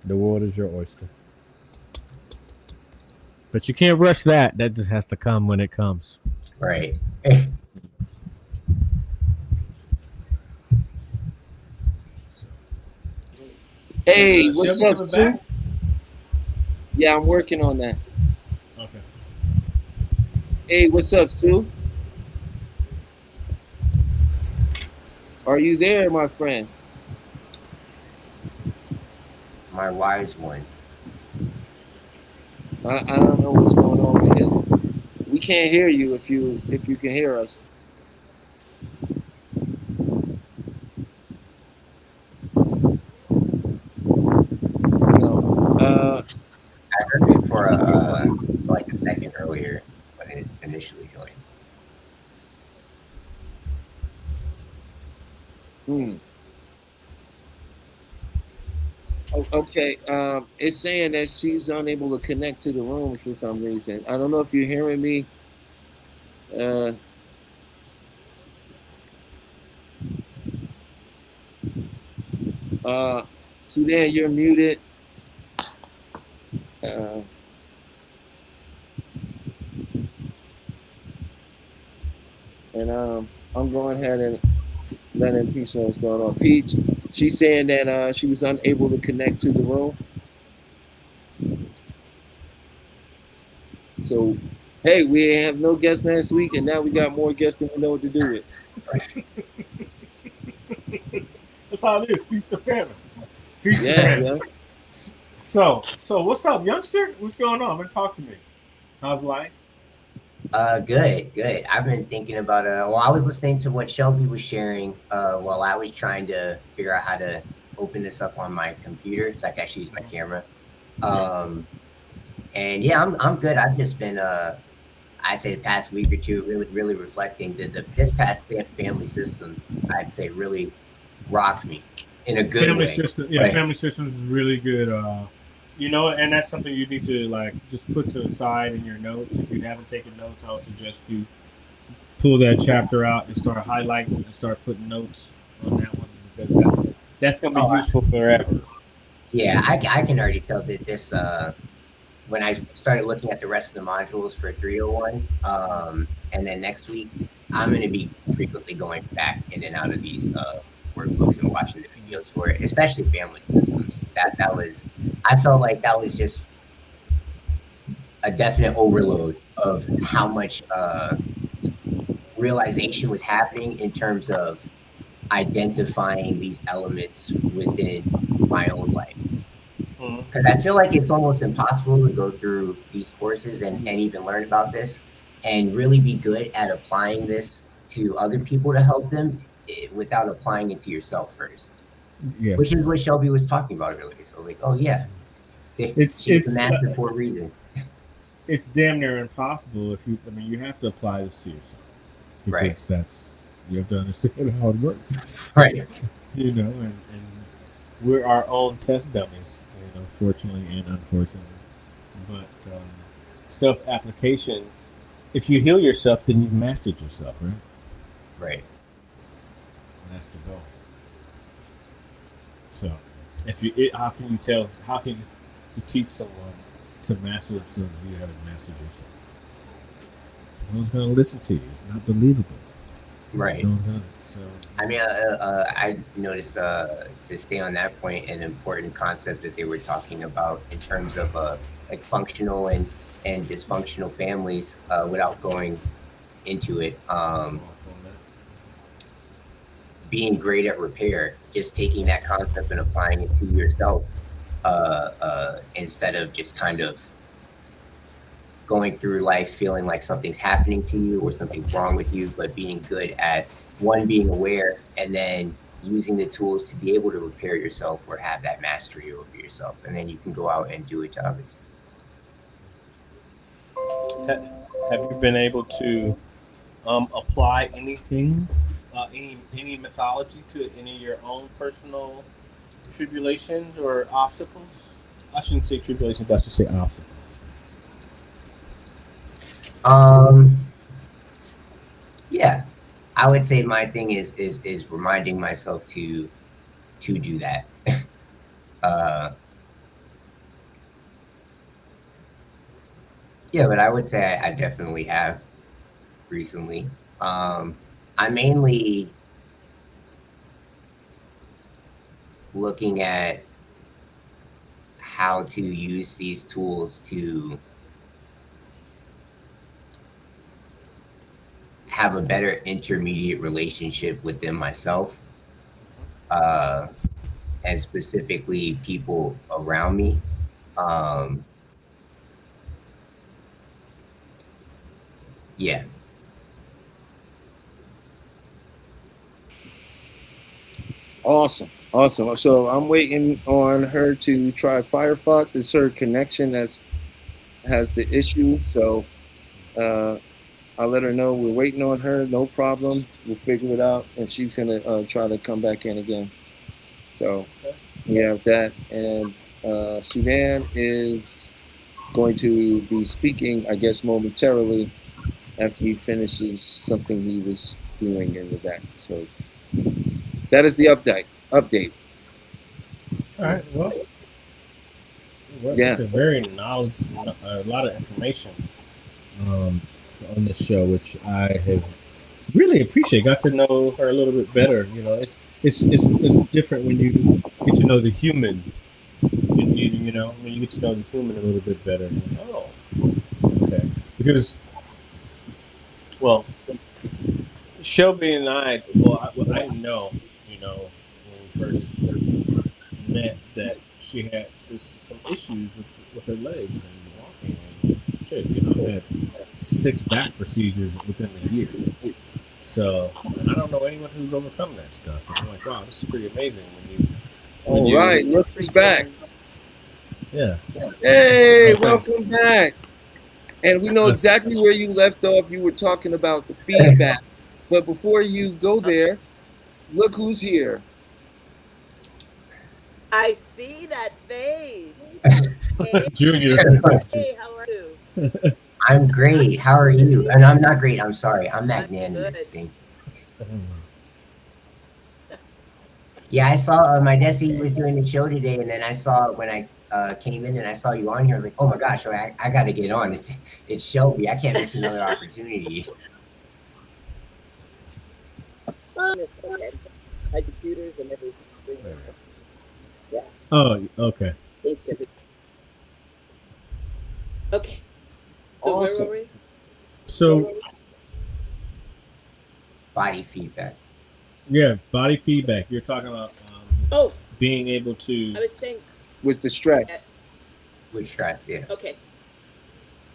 The world is your oyster. But you can't rush that. That just has to come when it comes. Right. Hey, what's Shelby up, coming back? Sue? Yeah, I'm working on that. Okay. Hey, what's up, Sue? Are you there, my friend? My wise one. I don't know what's going on with his. We can't hear you if you can hear us. No. I heard it for like a second earlier when it initially joined. Okay. It's saying that she's unable to connect to the room for some reason. I don't know if you're hearing me. Sudan, you're muted. And I'm going ahead and letting Peach know what's going on. Peach, she's saying that she was unable to connect to the room. So, hey, we didn't have no guests last week, and now we got more guests than we know what to do with. That's how it is. Feast of famine. Feast of Yeah, famine. yeah. So what's up, youngster? What's going on? Talk to me. How's life? Good. I've been thinking about I was listening to what Shelby was sharing while I was trying to figure out how to open this up on my computer so I can actually use my camera. And yeah, I'm good. I've just been I say the past week or two really reflecting this past family systems, I'd say really rocked me in a good family way. system, yeah, right. Family systems is really good. And that's something you need to like just put to the side in your notes. If you haven't taken notes, I would suggest you pull that chapter out and start highlighting and start putting notes on that one because that's gonna be useful forever. Yeah, I can already tell that this when I started looking at the rest of the modules for 301, and then next week I'm going to be frequently going back in and out of these workbooks and watching the videos for it, especially family systems. That was, I felt like that was just a definite overload of how much realization was happening in terms of identifying these elements within my own life. Because I feel like it's almost impossible to go through these courses and even learn about this and really be good at applying this to other people to help them without applying it to yourself first. Yeah. Which is what Shelby was talking about earlier. So I was like, oh yeah, it's a master for a reason. It's damn near impossible you have to apply this to yourself. Because right. You have to understand how it works. Right. And we're our own test dummies, fortunately and unfortunately. But self-application. If you heal yourself, then you've mastered yourself, right? Right. And that's the goal. So, how can you tell? How can you teach someone to master themselves if you haven't mastered yourself? No one's gonna listen to you. It's not believable. Right. No one's gonna. So, I mean, I noticed to stay on that point, an important concept that they were talking about in terms of like functional and dysfunctional families, without going into it. Being great at repair, just taking that concept and applying it to yourself, instead of just kind of going through life feeling like something's happening to you or something's wrong with you, but being good at being aware and then using the tools to be able to repair yourself or have that mastery over yourself, and then you can go out and do it to others. have you been able to apply anything, any mythology to any of your own personal tribulations or obstacles? I shouldn't say tribulations, but I should say obstacles. Yeah, I would say my thing is reminding myself to do that. Yeah, but I would say I definitely have recently. I'm mainly looking at how to use these tools to have a better intermediate relationship within myself, and specifically people around me. Yeah. Awesome. So I'm waiting on her to try Firefox. It's her connection has the issue. So I'll let her know we're waiting on her. No problem. We'll figure it out, and she's gonna try to come back in again. So we have that, and Sudan is going to be speaking, I guess, momentarily after he finishes something he was doing in the back. So that is the update. All right. Well, Yeah. it's a very knowledgeable, a lot of information on this show, which I have really appreciated. Got to know her a little bit better. You know, it's different when you get to know the human. You know, when you get to know the human a little bit better. Oh, okay. Because, well, Shelby and I, I know, you know, when we first met, that she had just some issues with her legs and walking and shit. You know, had 6 back procedures within the year. So I don't know anyone who's overcome that stuff. And I'm like, wow, this is pretty amazing. All right, look who's back. Yeah. Hey, welcome back. And we know exactly where you left off. You were talking about the feedback. But before you go there, look who's here. I see that face. Junior. Hey, how are you? I'm great. How are you? And I'm not great. I'm sorry. I'm magnanimous. Yeah, I saw my Desi was doing the show today, and then I saw when I came in and I saw you on here. I was like, oh my gosh, I got to get on. It's Shelby. I can't miss another opportunity. Okay. My computers and everything. Yeah. Oh, okay. Okay. So Awesome. where were we? So, Body feedback. yeah, body feedback. You're talking about Oh, being able to. I was saying. With the stress. With strap, yeah. Okay.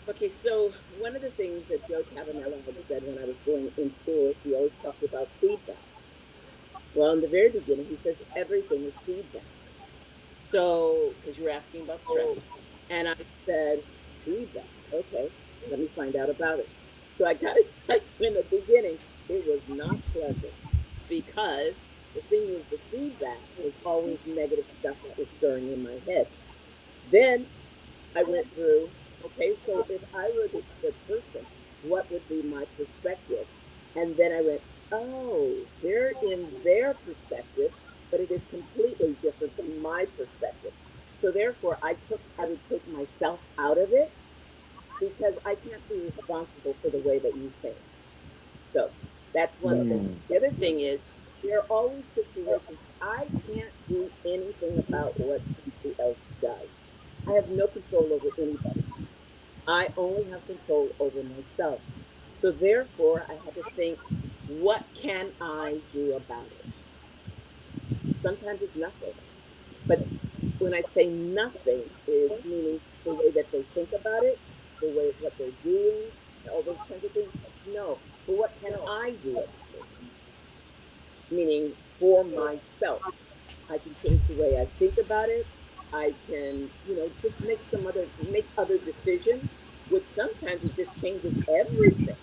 Okay, so one of the things that Joe Cavanella had said when I was going in school is he always talked about feedback. Well, in the very beginning, he says everything is feedback. So, because you were asking about stress, and I said, feedback, okay, let me find out about it. So I got to tell you, in the beginning, it was not pleasant, because the thing is, the feedback was always negative stuff that was stirring in my head. Then I went through Okay, so if I were the person, what would be my perspective? And then I went, oh, they're in their perspective, but it is completely different from my perspective. So therefore, I would take myself out of it because I can't be responsible for the way that you think. So that's one thing. Mm. The other thing is there are always situations I can't do anything about what somebody else does. I have no control over anybody. I only have control over myself. So therefore, I had to think, what can I do about it? Sometimes it's nothing. But when I say nothing, is meaning the way that they think about it, the way what they're doing, all those kinds of things. No. But what can I do about it? Meaning for myself. I can change the way I think about it. I can, just make other decisions, which sometimes it just changes everything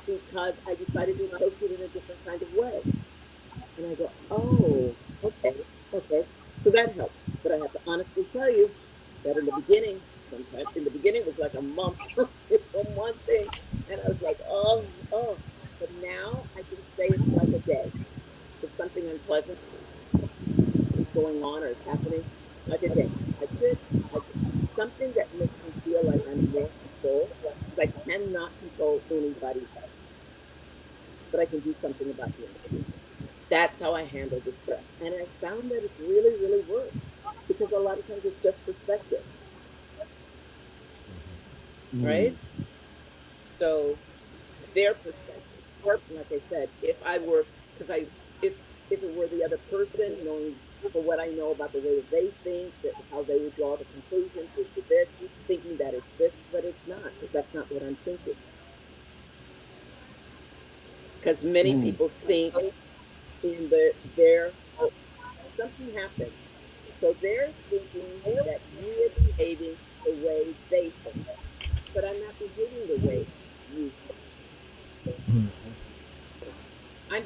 because I decided to approach it in a different kind of way. And I go, oh, okay. So that helped. But I have to honestly tell you that in the beginning, sometimes in the beginning it was like a month from one thing. And I was like, oh. But now I can say it's like a day. If something unpleasant is going on or is happening, like a day, something that makes me feel like I'm more in control, because I cannot control anybody else. But I can do something about the energy. That's how I handle the stress. And I found that it's really, really worked because a lot of times it's just perspective, right? So their perspective, like I said, if I were, because if it were the other person, knowing for what I know about the way that they think, that how they would draw the conclusions to this, thinking that it's this, but it's not, because that's not what I'm thinking. Because many people think in their something happens. So they're thinking that you are behaving the way they think. But I'm not behaving the way you think. I'm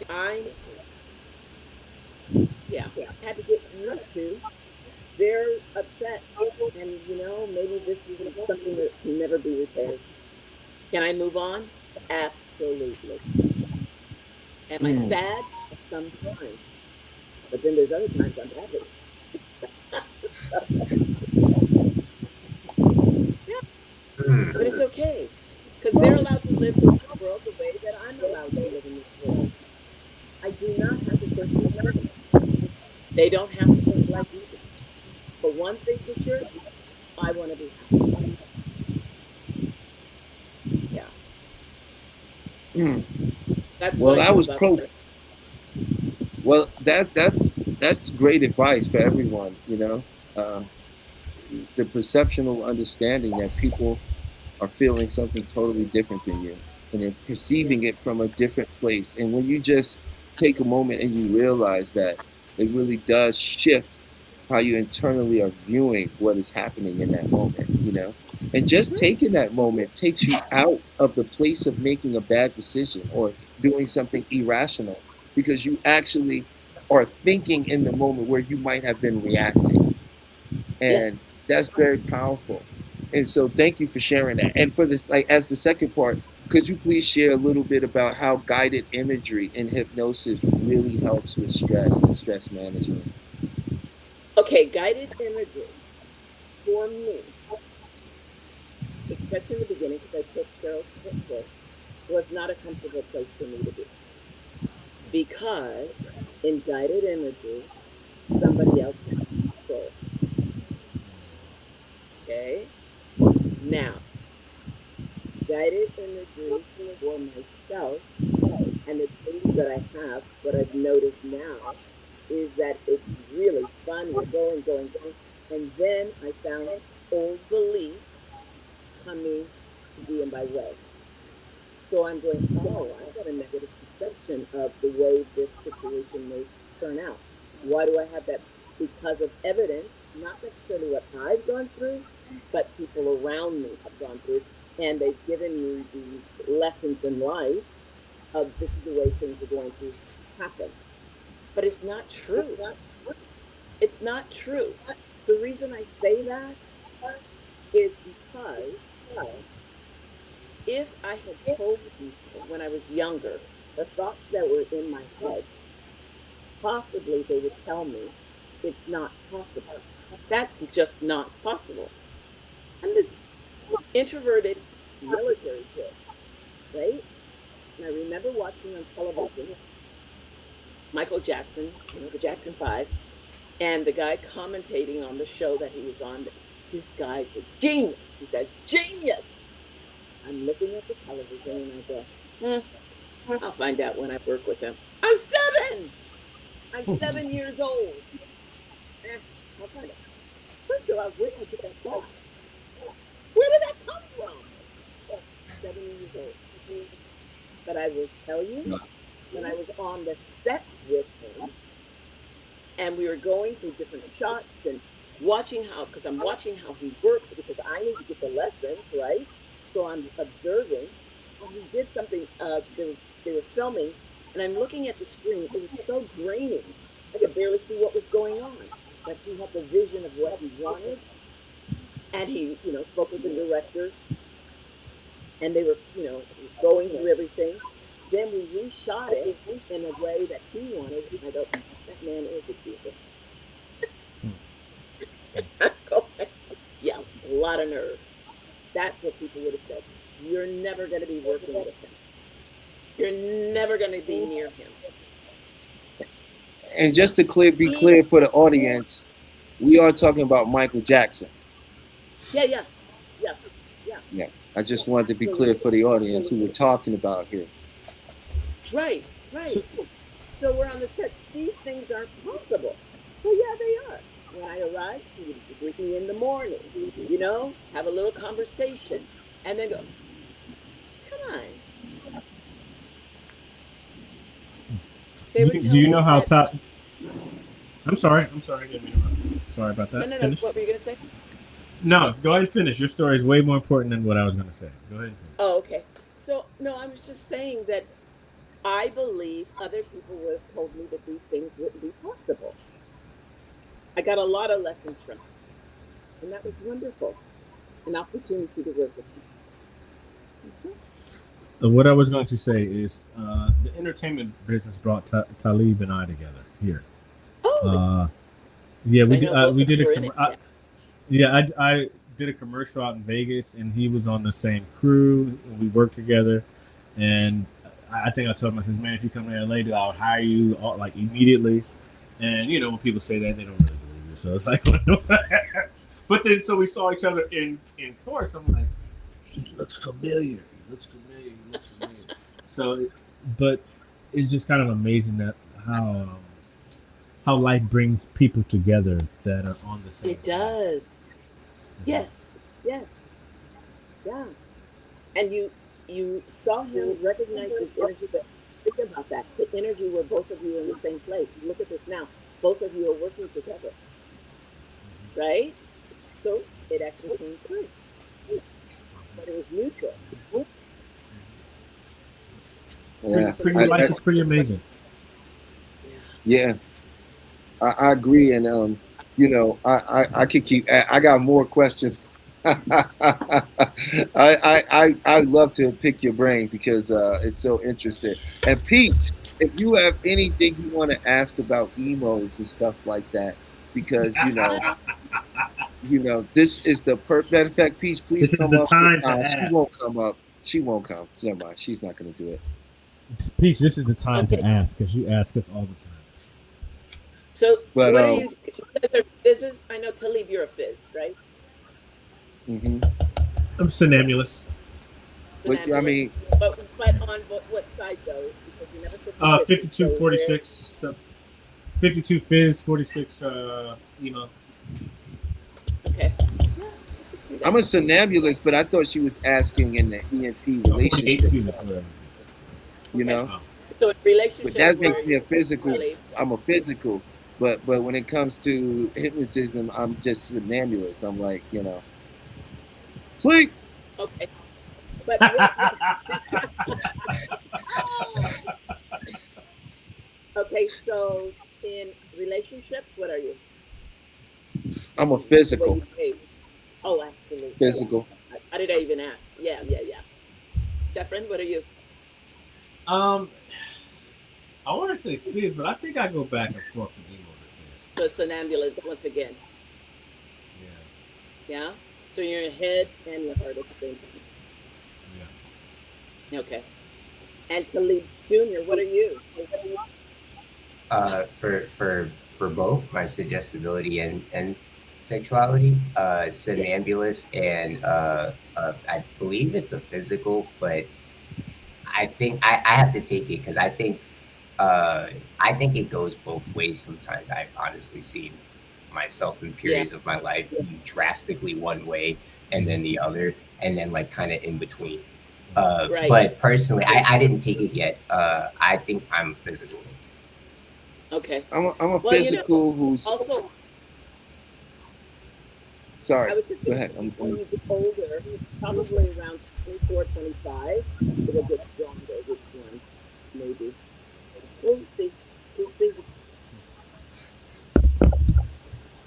yeah, I had to get used to. They're upset. And maybe this is something that can never be repaired. Can I move on? Absolutely. Am I sad? Sometimes. But then there's other times I'm happy. But it's okay. Because they're allowed to live in this world the way that I'm allowed to live in this world. I do not have to think like them. They don't have to think like me. But one thing for sure, I want to be happy. Yeah. That's Well, what I that do was about stress. Well, that's great advice for everyone. The perceptional understanding that people are feeling something totally different than you, and they're perceiving it from a different place. And when you just take a moment and you realize that, it really does shift how you internally are viewing what is happening in that moment. And just taking that moment takes you out of the place of making a bad decision or doing something irrational, because you actually are thinking in the moment where you might have been reacting. And Yes. that's very powerful. And so thank you for sharing that. And for this, like, as the second part, could you please share a little bit about how guided imagery in hypnosis really helps with stress and stress management? Okay, guided imagery for me, especially in the beginning, because I took Cheryl's course, was not a comfortable place for me to be. Because in guided imagery, somebody else has control. Okay? Now, guided imagery for myself and the things that I have, what I've noticed now is that it's really fun. We're going. And then I found old beliefs coming to be in my way. So I'm going, oh, I've got a negative perception of the way this situation may turn out. Why do I have that? Because of evidence, not necessarily what I've gone through, but people around me have gone through. And they've given me these lessons in life of this is the way things are going to happen. But it's not true. It's not true. The reason I say that is because Well, if I had told people when I was younger the thoughts that were in my head, possibly they would tell me it's not possible. That's just not possible. I'm this introverted military kid, right? And I remember watching on television Michael Jackson, the Jackson 5, and the guy commentating on the show that he was on. This guy's a genius. He said, genius. I'm looking at the television and I go, I'll find out when I work with him. I'm 7. I'm 7 years old. I'll find out. First of all, where did I get that thought? Where did that come from? 7 years old. But I will tell you, when I was on the set with him, and we were going through different shots and watching how, because I'm watching how he works, because I need to get the lessons, right? So I'm observing. And he did something, they were filming, and I'm looking at the screen. It was so grainy. I could barely see what was going on. But he had the vision of what he wanted. And he, spoke with the director. And they were, going through everything. Then we reshot it in a way that he wanted. I go, that man is a genius. Yeah, a lot of nerve. That's what people would have said. You're never going to be working with him. You're never going to be near him. And just to be clear for the audience, we are talking about Michael Jackson. Yeah. I just wanted to be clear for the audience who we're talking about here. Right. So we're on the set. These things aren't possible. Well, yeah, they are. When I arrive, he would be greet me in the morning, have a little conversation, and then go, come on. Do you know how I'm sorry. I didn't mean to interrupt. Sorry about that. No. Finish. What were you going to say? No, go ahead and finish. Your story is way more important than what I was going to say. Go ahead and finish. Oh, okay. So, no, I was just saying that I believe other people would have told me that these things wouldn't be possible. I got a lot of lessons from him, and that was wonderful. An opportunity to work with him. What I was going to say is the entertainment business brought Talib and I together here. Oh, yeah, so we did I did a commercial out in Vegas, and he was on the same crew. And we worked together, and I think I told him, I says, man, if you come to LA, I'll hire you like immediately. And when people say that, they don't really believe it. So it's like, but then so we saw each other in course. I'm like, he looks familiar. So, but it's just kind of amazing that how life brings people together that are on the same. It does. Yes. Yeah. And you saw him recognize his energy, but think about that. The energy where both of you are in the same place. Look at this now. Both of you are working together. Right? So it actually came through. But it was mutual. Yeah. Life is pretty amazing. Yeah. I agree. And, I could keep, I got more questions. I love to pick your brain because it's so interesting. And Peach, if you have anything you want to ask about emos and stuff like that, because this is the perfect. Matter of fact, Peach, please this come is the up. time to ask. She won't come up. She won't come. Never mind. She's not going to do it. Peach, this is the time to ask, because you ask us all the time. So, what are you? Fizzes? I know, Talib, you're a fizz, right? Mm-hmm. I'm Sonambulist. But I mean, but on what side though? Because you never put 52, 46, 52 fizz, 46 emo. Okay. I'm a somnambulist, but I thought she was asking in the ENP relationship. So in relationship, but that makes me a physical. I'm a physical, but when it comes to hypnotism, I'm just somnambulist. I'm like, sleep. Okay. But okay, so in relationships, what are you? I'm a physical. Oh, absolutely. Physical. How did I even asked. Yeah. Stefan, what are you? I want to say Fizz, but I think I go back and forth from emo to Fizz. So Somnambulance once again. Yeah. Yeah. So you're your head and your heart at the same time. Yeah. Okay. And Talib Jr., what are you? For both my suggestibility and sexuality, somnambulous, and I believe it's a physical, but I think I have to take it because I think it goes both ways sometimes. I've honestly seen myself in periods of my life drastically one way and then the other, and then like kind of in between. Right. But personally, I didn't take it yet. I think I'm physical. Okay. I'm a Well, physical who's Also, I sorry. was just Go going to ahead. say, when you get older, probably around 24, 25, it'll get stronger. Which one? Maybe. We'll see. We'll see.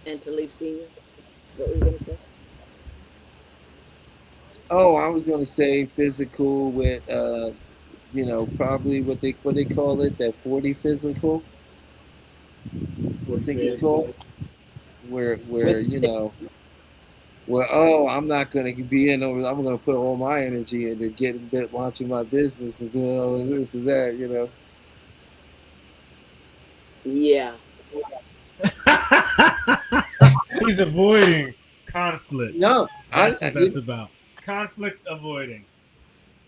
And Talib Sr., what were you going to say? Oh, I was gonna say physical with probably what they call it, that 40 physical. I think it's called where I'm not gonna be in over. I'm gonna put all my energy into getting bit, launching my business, and doing all of this and that. Yeah. He's avoiding conflict. No, That's what that's about. Conflict avoiding.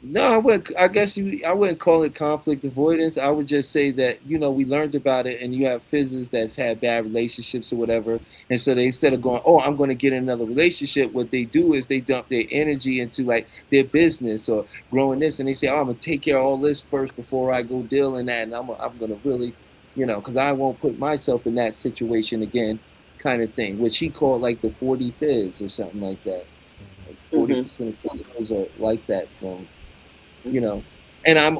No, I wouldn't call it conflict avoidance. I would just say that, we learned about it, and you have physicists that have had bad relationships or whatever. And so they, instead of going, I'm going to get in another relationship, what they do is they dump their energy into like their business or growing this. And they say, I'm going to take care of all this first before I go deal in that. And I'm going to really, because I won't put myself in that situation again, kind of thing, which he called like the 40 fizz or something like that. 40% of physicals are like that from, and I'm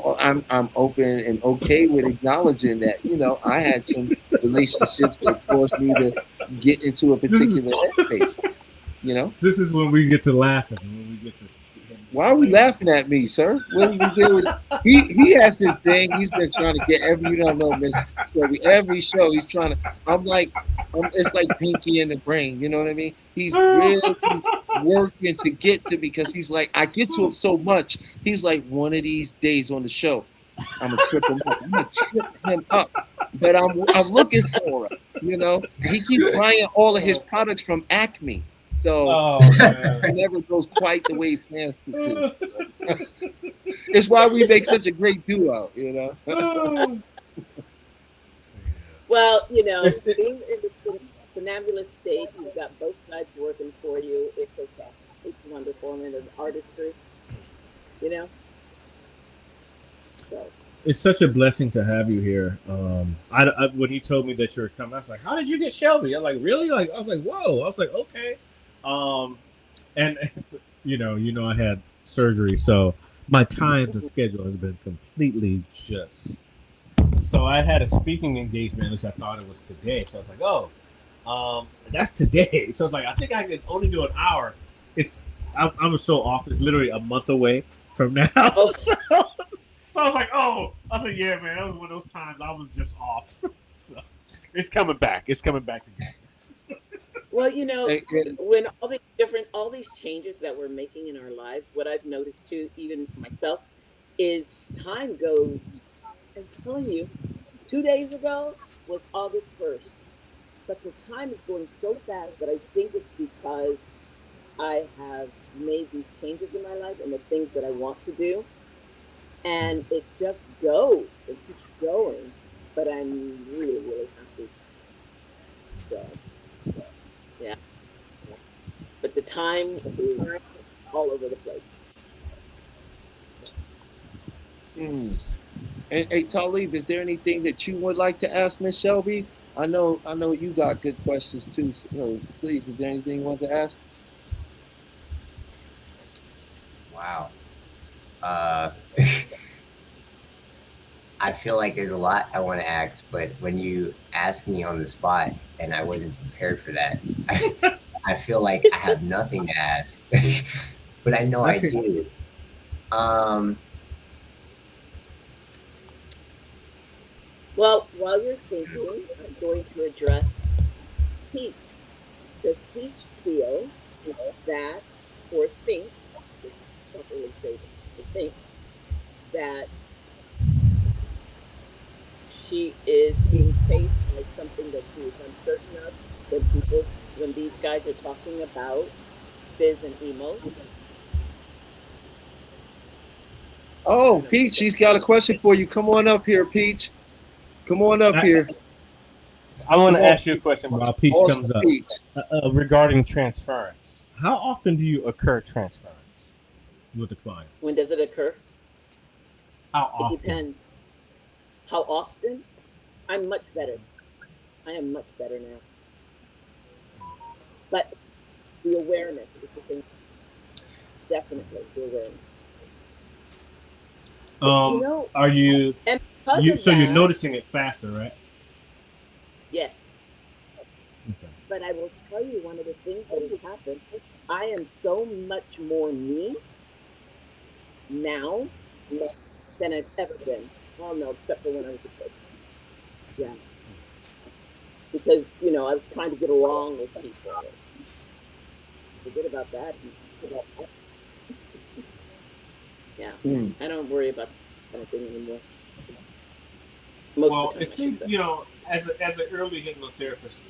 open and okay with acknowledging that, I had some relationships that caused me to get into a particular headspace, This is when we get to laughing. When we get to. Why are we laughing at me, sir? What is he doing? He has this thing. He's been trying to get every show. He's trying to. It's like Pinky in the Brain. You know what I mean? He's really working to get to, because he's like, I get to him so much. He's like, one of these days on the show, I'm gonna trip him up. But I'm looking for him. He keeps buying all of his products from Acme. So it never goes quite the way he plans to. It's why we make such a great duo, Well, being in the somnambulous state, you've got both sides working for you. It's okay. It's wonderful. And it's artistry, So. It's such a blessing to have you here. I when he told me that you were coming, I was like, "How did you get Shelby?" I'm like, "Really?" I was like, "Whoa!" I was like, "Okay." And I had surgery, so my time to schedule has been completely just. So I had a speaking engagement, at least I thought it was today. So I was like, "Oh, that's today." So I was like, "I think I can only do an hour." I was so off. It's literally a month away from now. So I was like, yeah, man, that was one of those times I was just off. So it's coming back. It's coming back together. Well, when all these changes that we're making in our lives, what I've noticed too, even myself, is time goes. I'm telling you, 2 days ago was August 1st, but the time is going so fast that I think it's because I have made these changes in my life and the things that I want to do. And it just goes. It keeps going. But I'm really, really happy. So, yeah. But the time is all over the place. Hey, Talib, is there anything that you would like to ask Miss Shelby? I know you got good questions too. So please, is there anything you want to ask? Wow. I feel like there's a lot I want to ask, but when you ask me on the spot and I wasn't prepared for that, I feel like I have nothing to ask. but I know Actually- I do. Well, while you're thinking, I'm going to address Peach. Does Peach feel that, or think, properly say to think, that she is being faced by something that she is uncertain of when these guys are talking about Fizz and Emos? Oh, Peach, she's got a question for you. Come on up here, Peach. Come on up here. I want to Come on. ask you a question while Peach Awesome, comes up Peach. regarding transference. How often do you occur transference with the client? When does it occur? How It often? depends. How often? I'm much better. I am much better now. But the awareness is the thing. Definitely the awareness. You know, Are you? and because of So you're that- noticing it faster, right? Yes. Okay. But I will tell you one of the things that has happened. I am so much more me now than I've ever been. Well, no, except for when I was a kid. Yeah. Because, I was trying to get along with people. Forget about that. Yeah. I don't worry about that kind of thing anymore. Most Well, of the time, it seems, as an early hypnotherapist,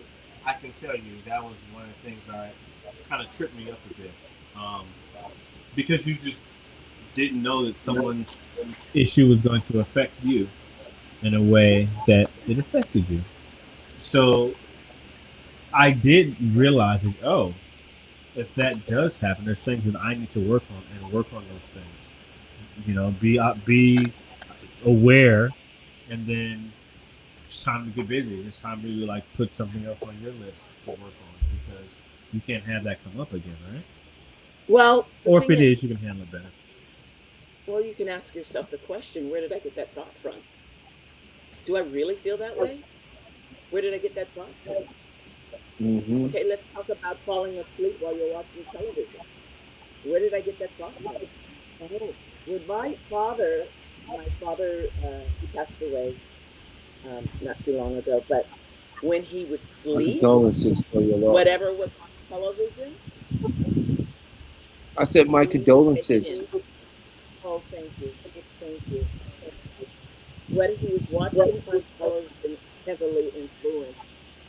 I can tell you that was one of the things that kind of tripped me up a bit, because you just didn't know that someone's issue was going to affect you in a way that it affected you. So I did realize that, if that does happen, there's things that I need to work on and work on those things. Be aware, and then it's time to get busy. It's time to really put something else on your list to work on, because you can't have that come up again, right? Well, Or if it is, you can handle it better. Well, you can ask yourself the question, where did I get that thought from? Do I really feel that way? Where did I get that thought from? Mm-hmm. Okay, let's talk about falling asleep while you're watching television. Where did I get that thought from? Oh, with my father, he passed away not too long ago, but when he would sleep, Condolences for your loss. whatever was on television, I said my condolences. oh, thank you. What he was watching on television heavily influenced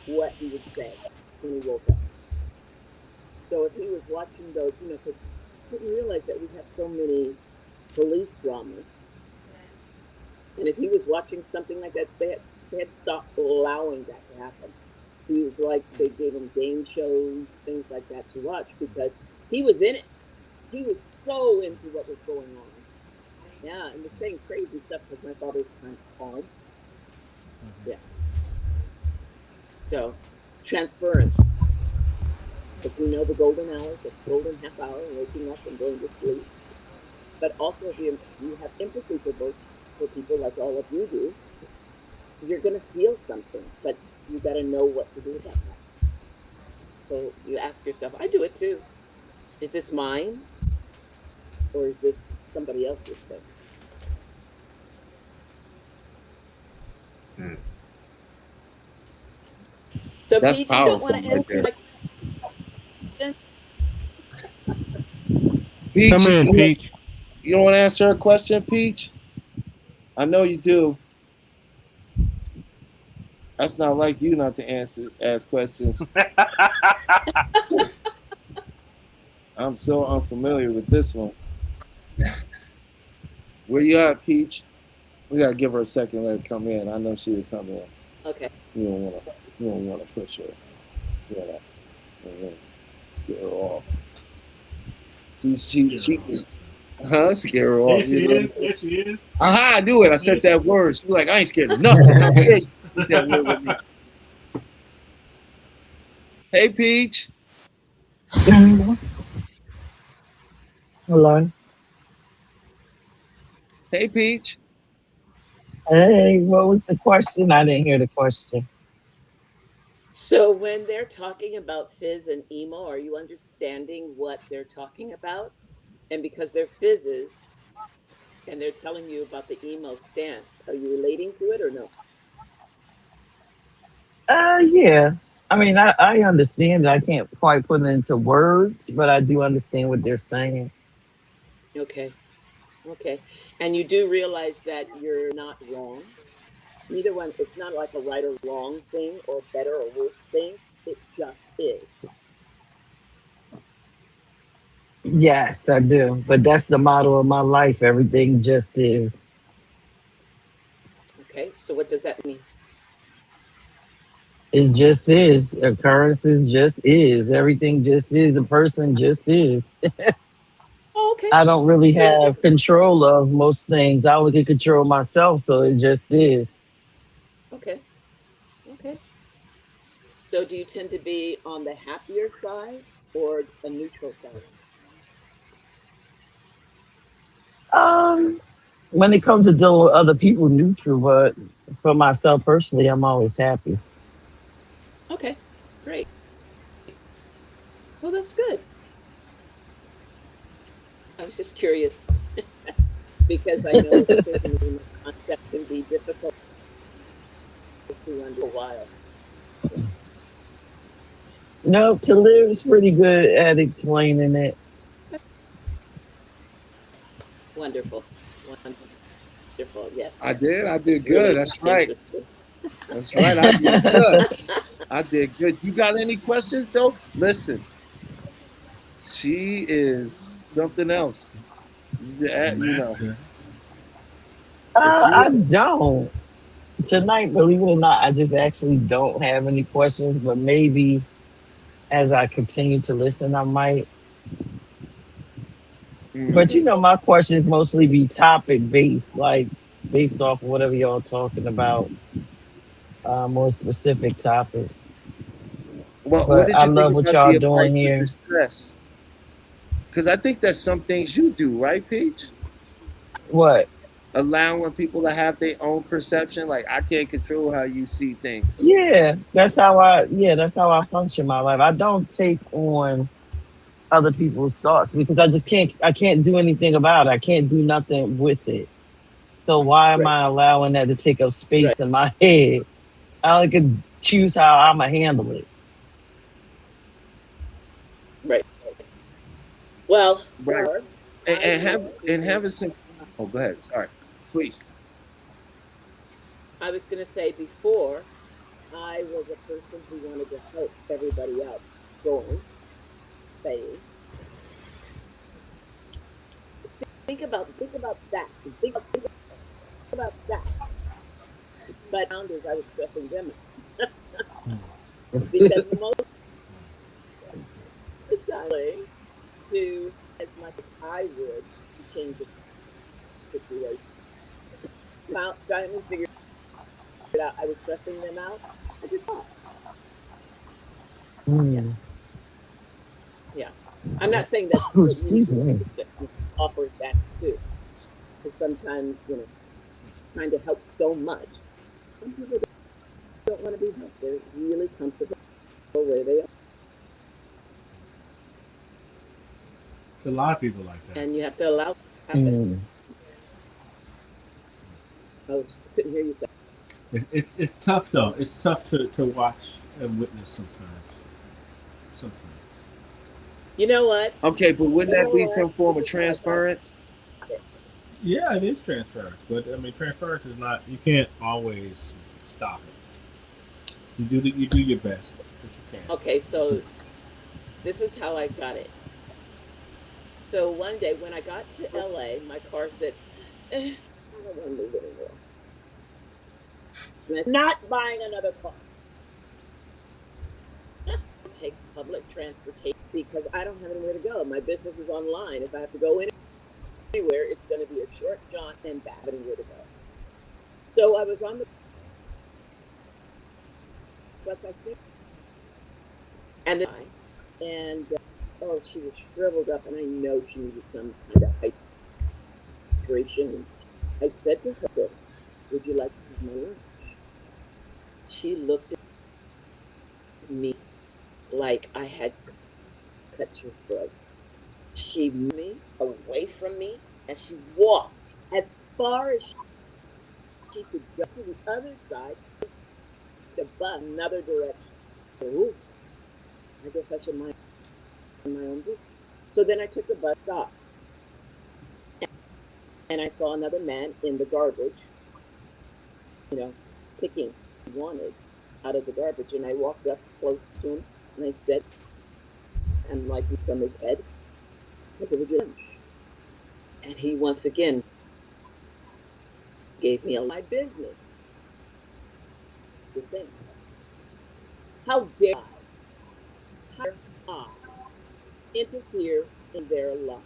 what he would say when he woke up. So if he was watching those, because he didn't realize that we have so many police dramas. And if he was watching something like that, they had stopped allowing that to happen. He was like, they gave him game shows, things like that to watch, because he was in it. He was so into what was going on. Yeah, and was saying crazy stuff because my father's kind of calm. Yeah. So, transference. If we know the golden hours, the golden half hour, waking up and going to sleep. But also, if you have empathy for people like all of you do, you're going to feel something, but you got to know what to do about that. So you ask yourself, I do it too. Is this mine? Or is this somebody else's thing? So That's Peach, you don't want powerful to right answer there. my Peach, Come in, you- Peach. You don't want to answer a question, Peach? I know you do. That's not like you not to ask questions. I'm so unfamiliar with this one. Where you at, Peach? We gotta give her a second, let her come in. I know she would come in. Okay. You don't wanna push her. You wanna scare her off. She scare her off. There she you know? is. There she is. Aha, I knew it. I said that word. She was like, I ain't scared of nothing. How dare you use that word with me? Hey, Peach. Hello. Hey, Peach. Hey, what was the question? I didn't hear the question. So when they're talking about Fizz and Emo, are you understanding what they're talking about? And because they're fizzes and they're telling you about the emo stance, are you relating to it or no? Yeah. I mean, I understand it. I can't quite put it into words, but I do understand what they're saying. Okay. Okay. And you do realize that you're not wrong. Neither one, it's not like a right or wrong thing or better or worse thing. It just is. Yes, I do. But that's the motto of my life. Everything just is. Okay. So what does that mean? It just is. Occurrences just is. Everything just is. A person just is. Oh, okay. I don't really So have control of most things. I only can control myself, so it just is. okay. Okay. So do you tend to be on the happier side or a neutral side? Um, when it comes to dealing with other people, neutral, but for myself personally, I'm always happy. Okay. Great. Well, that's good. I was just curious because I know that there's an email concept can be difficult to under a while. No, to live is pretty good at explaining it. Wonderful. Wonderful. Yes. I did It's good. really That's right. interesting. That's right. I did good. I did good. You got any questions though? Listen, she is something else. Yeah, you know. Master. I don't. Tonight, believe it or not, I just actually don't have any questions, but maybe as I continue to listen, I might. But you know, my questions mostly be topic based, like based off of whatever y'all talking about, more specific topics. Well, what But did I you think love what about y'all the advice doing with here. the stress? Because I think that's some things you do, right, Peach? What? Allowing people to have their own perception. Like I can't control how you see things. Yeah, that's how I. Yeah, that's how I function my life. I don't take on other people's thoughts because I just can't. I can't do anything about it. I can't do nothing with it. So why am Right. I allowing that to take up Right. space in my head? I only can choose how I'ma handle it. Right. Well, Right. or And having some. Oh, go ahead. Sorry, please. I was going to say before, I was a person who wanted to help everybody out. Going, saying, think about that. Think about that. But founders, I was stressing them out because most of the time, to as much as I would to change the situation. Finally figured out I was stressing them out. I just thought, yeah, yeah. I'm not saying that you Excuse me. offer that too, because sometimes trying to help so much, some people don't want to be helped. They're really comfortable where they are, It's a lot of people like that. and you have to allow it to happen. Mm. Oh, couldn't hear you say. It's tough though. It's tough to watch and witness sometimes. Sometimes. You know what? Okay, but wouldn't that be some form of This is how I got transference? it. Yeah, it is transference, but I mean, transference is not. You can't always stop it. You do your best, but you can't. Okay, so this is how I got it. So one day when I got to LA, my car said, I don't want to move anymore. And I said, not buying another car. Take public transportation because I don't have anywhere to go. My business is online. If I have to go anywhere, it's going to be a short jaunt and back anywhere to go. So I was on the bus, I think, and oh, she was shriveled up, and I know she needed some kind of hydration. And I said to her, "This, would you like to have my lunch?" She looked at me like I had cut your throat. She moved me away from me, and she walked as far as she could go to the other side, the bus, another direction. Ooh, I guess I should mind my own business. So then I took the bus stop, and I saw another man in the garbage, picking what he wanted out of the garbage. And I walked up close to him, and I said, and like this from his head, I said, "Would you lunch?" And he once again gave me my business. The same. How dare I interfere in their life?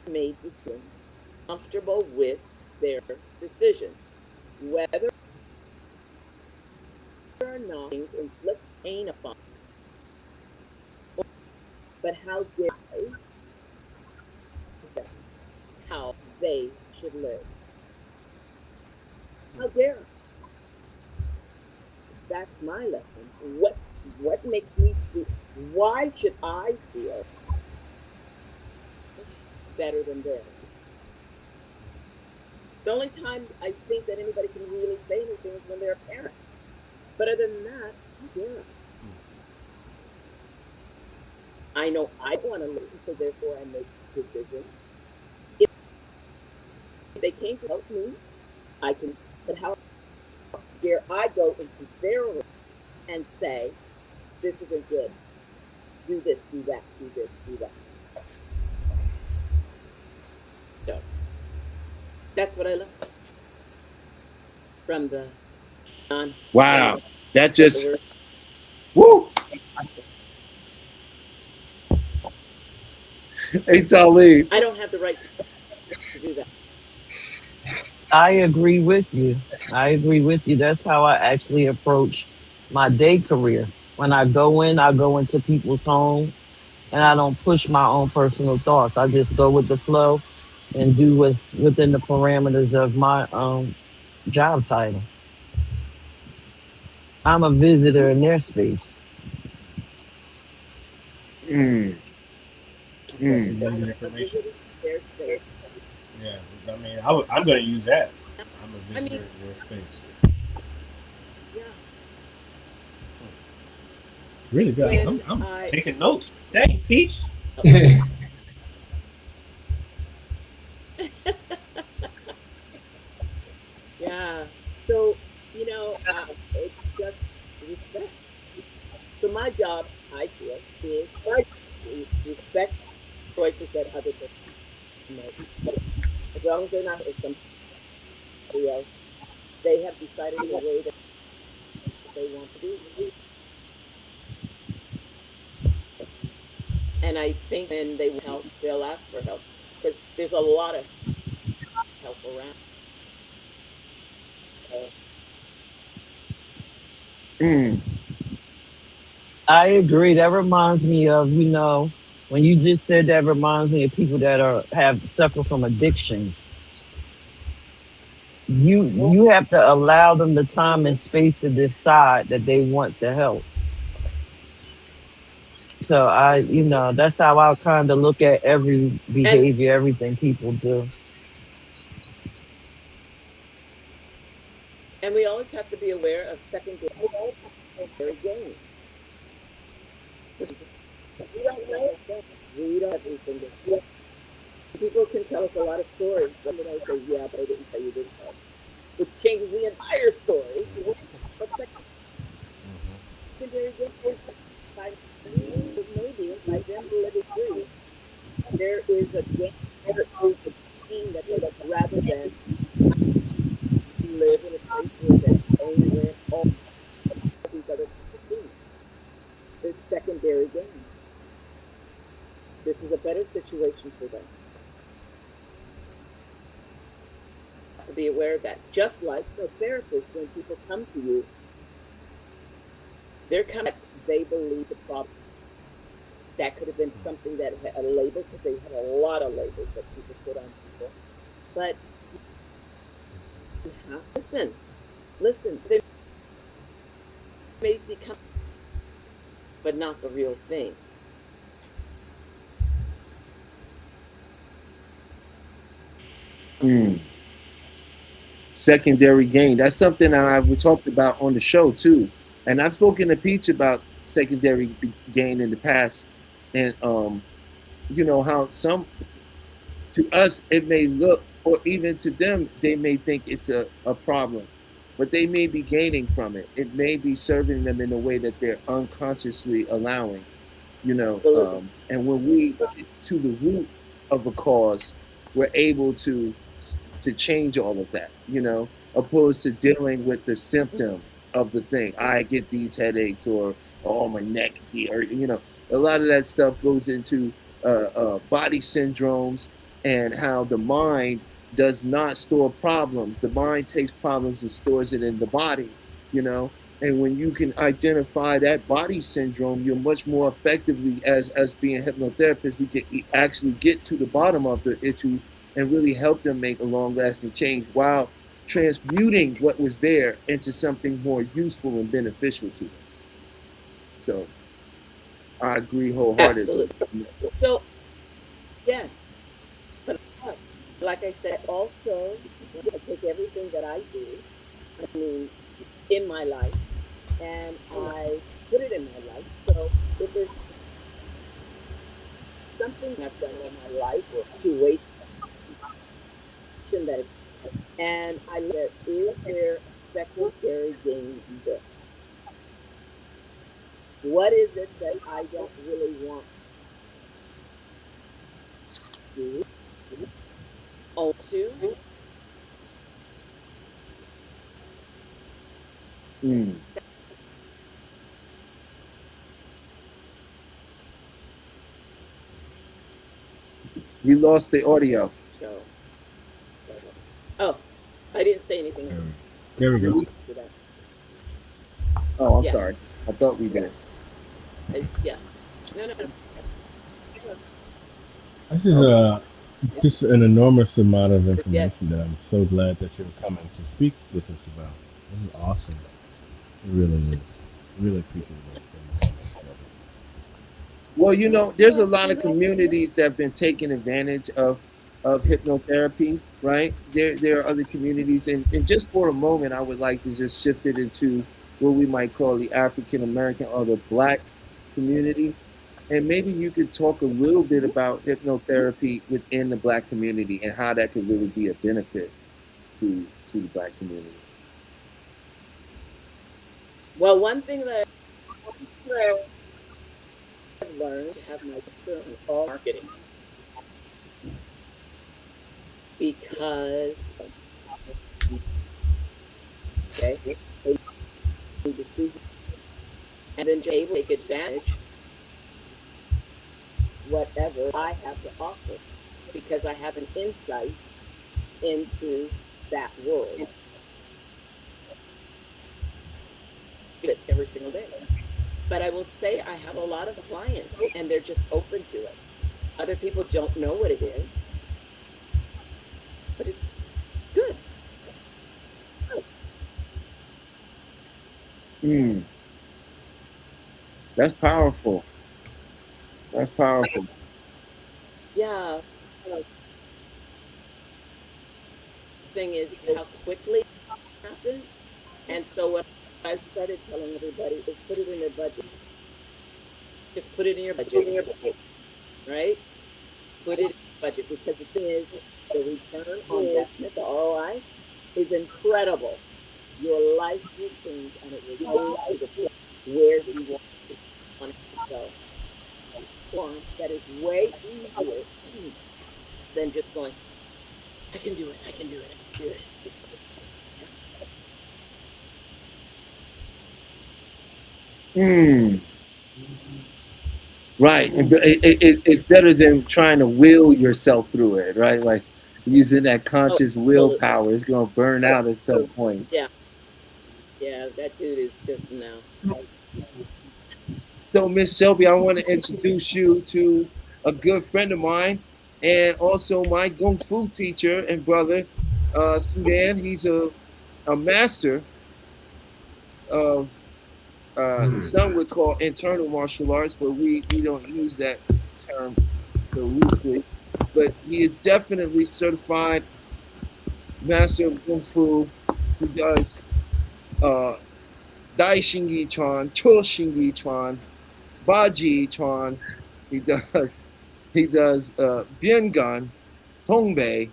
Made decisions, comfortable with their decisions, whether or not things inflict pain upon them. But how dare I tell them how they should live? How dare I? That's my lesson. What makes me feel? Why should I feel better than theirs? The only time I think that anybody can really say anything is when they're a parent. But other than that, how dare I? I know I want to live, so therefore I make decisions. If they came to help me, I can. But how dare I go into their room and say, "This isn't good. Do this, do that, do this, do that." So that's what I learned from the non. Wow. That just, woo. Hey, Talib. I don't have the right to do that. I agree with you. That's how I actually approach my day career. When I go into people's homes, and I don't push my own personal thoughts. I just go with the flow and do what's within the parameters of my job title. I'm a visitor in their space. So Mm. you got good information. Their space. Yeah, I mean, I'm going to use that. I'm a I visitor mean, in their space. yeah. It's really good. When I'm I taking notes. Dang, Peach. yeah. So it's just respect. So my job, I feel, is respect choices that other people make. As long as they're not somebody else, they have decided in a way that they want to do. And I think when they want help, they'll ask for help because there's a lot of help around. Mm. I agree. That reminds me of, when you just said that reminds me of people that have suffered from addictions. You have to allow them the time and space to decide that they want the help. So that's how I kind of look at every And behavior, everything people do. we always have to be aware of secondary gain. We don't know ourselves. We don't have everything that's good. People can tell us a lot of stories, but then I say, "Yeah, but I didn't tell you this part," which changes the entire story. But secondary gain, maybe by them let us free. There is a gain. There is a gain that they rather than live in a place where they're paying rent, all these other things. It's secondary gain. This is a better situation for them. To be aware of that. Just like a therapist, when people come to you, they're coming, they believe the problems. That could have been something that had a label, because they had a lot of labels that people put on people. But you have to listen. They may become, but not the real thing. Mm. Secondary gain. That's something that we talked about on the show too. And I've spoken to Peach about secondary gain in the past. And you know how some to us it may look, or even to them, they may think it's a problem. But they may be gaining from it. It may be serving them in a way that they're unconsciously allowing, you know. Absolutely. And when we get to the root of a cause, we're able to change all of that, you know, opposed to dealing with the symptom of the thing. I get these headaches, or oh, my neck here, you know. A lot of that stuff goes into body syndromes, and how the mind does not store problems. The mind takes problems and stores it in the body, you know. And when you can identify that body syndrome, you're much more effectively, as being hypnotherapists, we can actually get to the bottom of the issue and really help them make a long-lasting change while transmuting what was there into something more useful and beneficial to them. So I agree wholeheartedly. Absolutely. So, yes. But like I said, also, I take everything that I do, I mean, in my life, and I put it in my life. So if there's something I've done in my life or situation that is, and I look at, is there a secondary gain in this? What is it that I don't really want to do? Own to? Mm. We lost the audio. So, oh, I didn't say anything. There we go. To that. Oh, I'm Yeah. sorry. I thought we did. Yeah. No. This is just an enormous amount of information Yes. that I'm so glad that you're coming to speak with us about. This is awesome. It really is. Really appreciate it. Well, you know, there's a lot of communities that have been taking advantage of hypnotherapy, right? There are other communities, and just for a moment, I would like to just shift it into what we might call the African American or the Black community. And maybe you could talk a little bit about hypnotherapy within the Black community and how that could really be a benefit to the Black community. Well, one thing that I've learned to have my career in all marketing, because okay, to see, and then to able to take advantage whatever I have to offer, because I have an insight into that world every single day. But I will say I have a lot of clients and they're just open to it. Other people don't know what it is, but it's good. Mm. That's powerful. That's powerful. Yeah. This thing is how quickly it happens. And so what I've started telling everybody is put it in their budget. Just put it in your budget. Right? Put it in your budget, because the thing is, the return on investment, the ROI, is incredible. Your life will change and it will go to the place where you want to go. Form that is way easier than just going, I can do it, I can do it, I can do it. Right. It's better than trying to will yourself through it, right? Like using that conscious willpower. It's going to burn out at some point. Yeah. Yeah, that dude is just now. So, Miss Shelby, I want to introduce you to a good friend of mine and also my Kung Fu teacher and brother, Sudan. He's a master of some would call internal martial arts, but we don't use that term so loosely. But he is definitely certified master of Kung Fu. He does Dai Xingyi Chuan, Cho Xingyi Chuan, Baji Chuan. He does Bian Gun, Tongbei,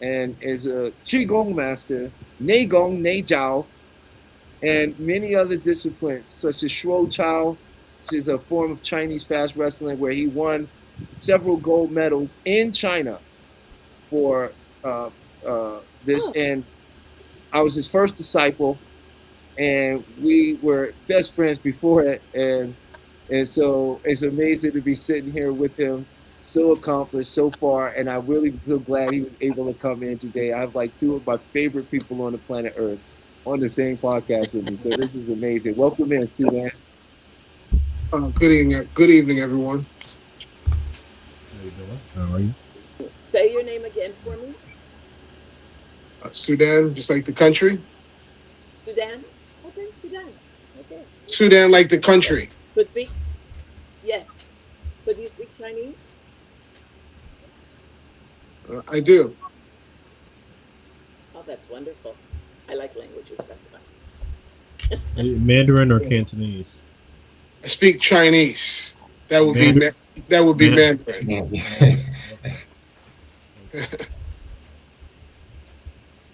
and is a Qigong master, Neigong, Neijiao, and many other disciplines such as Shuo Chao, which is a form of Chinese fast wrestling where he won several gold medals in China for this. And I was his first disciple, and we were best friends before it. And so it's amazing to be sitting here with him, so accomplished so far. And I really feel glad he was able to come in today. I have like two of my favorite people on the planet Earth on the same podcast with me. So this is amazing. Welcome in, Sudan. Good evening, everyone. How you doing? How are you? Say your name again for me. Sudan, just like the country. Sudan? Okay, Sudan. Okay. Sudan, like the country. So speak. Yes. So do you speak Chinese? I do. Oh, that's wonderful. I like languages, that's why. Mandarin or Cantonese? I speak Chinese. That would be Mandarin.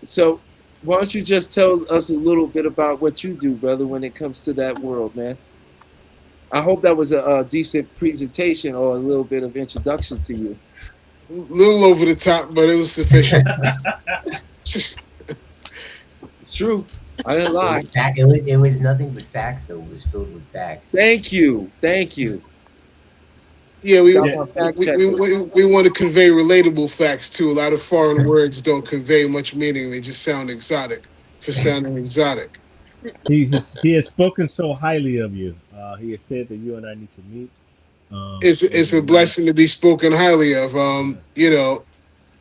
So why don't you just tell us a little bit about what you do, brother, when it comes to that world, man? I hope that was a decent presentation or a little bit of introduction to you. A little over the top, but it was sufficient. It's true. I didn't lie. It was nothing but facts, though. It was filled with facts. Thank you. Yeah, we want to convey relatable facts too. A lot of foreign words don't convey much meaning. They just sound exotic for sounding exotic. He has spoken so highly of you. He has said that you and I need to meet. It's a blessing to be spoken highly of. You know,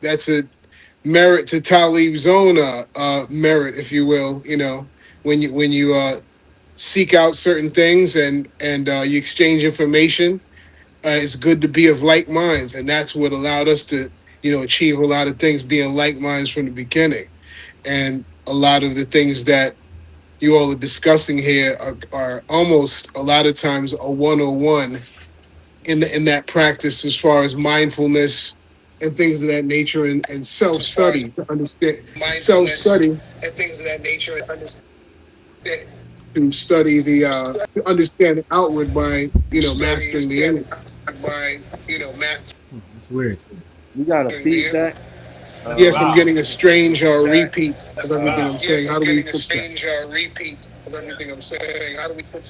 that's a merit to Talib's own merit, if you will. You know, when you seek out certain things and you exchange information, it's good to be of like minds, and that's what allowed us to, you know, achieve a lot of things, being like minds from the beginning. And a lot of the things that you all are discussing here are almost a lot of times a 101 in that practice, as far as mindfulness and things of that nature, and self-study to understand self-study and things of that nature, and understand to study to understand the outward by, you know, mastering the inward. It's weird. You got a feedback? Yes, I'm getting a strange repeat of everything I'm saying. How do we fix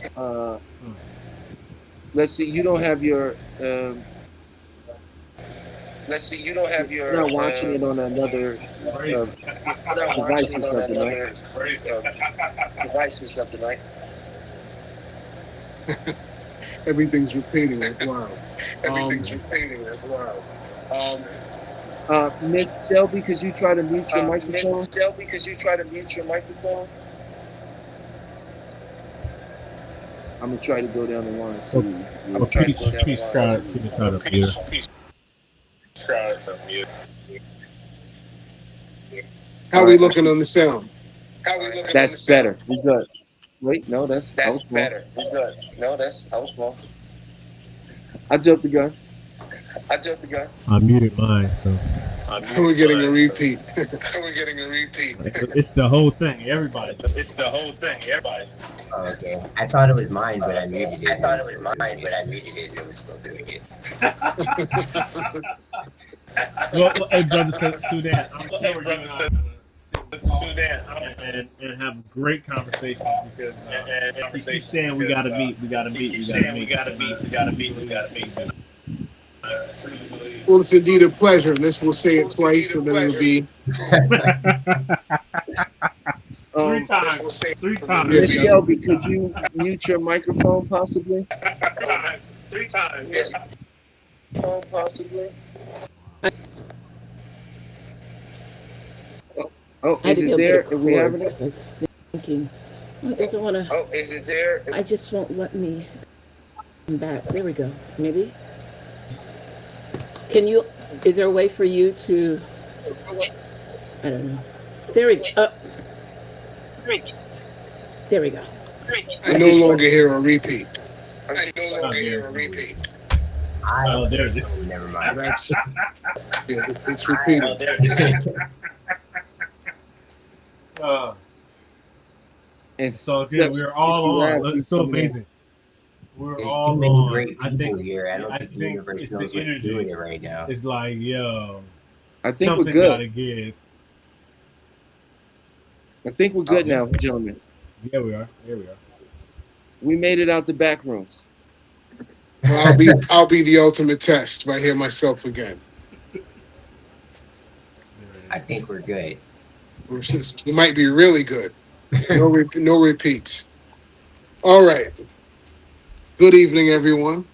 that? Let's see. You don't have your. Not watching it on another device or something, right? Everything's repeating. It's wild. Miss Shelby, could you try to mute your microphone? I'm gonna try to go down the line and see. Please try to mute. How are we looking on the sound? That's better. We good. Wait, no, that's better. We good. No, I was wrong. I jumped the gun. I muted mine, so We're getting a repeat. it's the whole thing. Everybody. Okay. I thought it was mine, but I muted it. It was still doing it. Well, hey, brother Sudan, I'm sure and have great conversations because you keep saying we gotta meet. Well, it's indeed a pleasure. And this will say it twice, and then it'll be 3 times. Miss Shelby, could you mute your microphone possibly? 3 times. Oh, is it there? Are we having it? I was thinking, oh, it doesn't want to. Oh, is it there? I just won't let me come back. There we go. Maybe. Can you? Is there a way for you to? I don't know. There we go. There we go. I no longer hear a repeat. Oh, there's I Oh, there it is. never mind. That's yeah, it's Oh, repeated. there it is. Uh, And so again, we're all on. Look, it's so amazing. We're There's all too many on. great I people think here. I don't I think the think universe it's knows the what to do energy. with it right now. It's like, yo, I think we're something good. gotta give. I think we're good yeah. now, gentlemen. Yeah, we are. Here we are. We made it out the back rooms. Well, I'll be the ultimate test if I hear myself again. I think we're good. It might be really good. No repeats. All right. Good evening, everyone.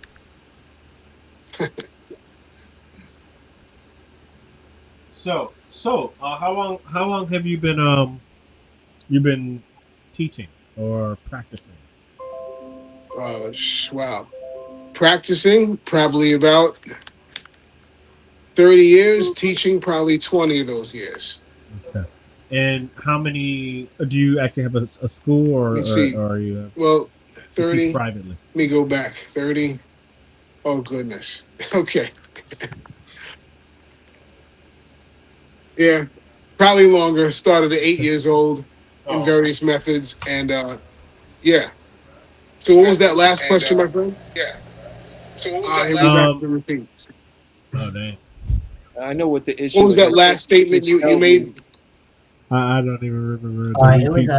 So, how long have you been teaching or practicing? Wow. Practicing probably about 30 years. Teaching probably 20 of those years. Okay. And how many do you actually have a school, or Let's see. are you Well, you teach 30. privately? Let me go back. 30. Oh, goodness. Okay. Yeah. Probably longer. Started at 8 years old in Oh, various methods. And yeah. So what was that last question, my friend? Yeah. So what was Here that we last? go back to the repeat. oh dang. I know what the issue What was is. that last statement you made? I don't even remember. It was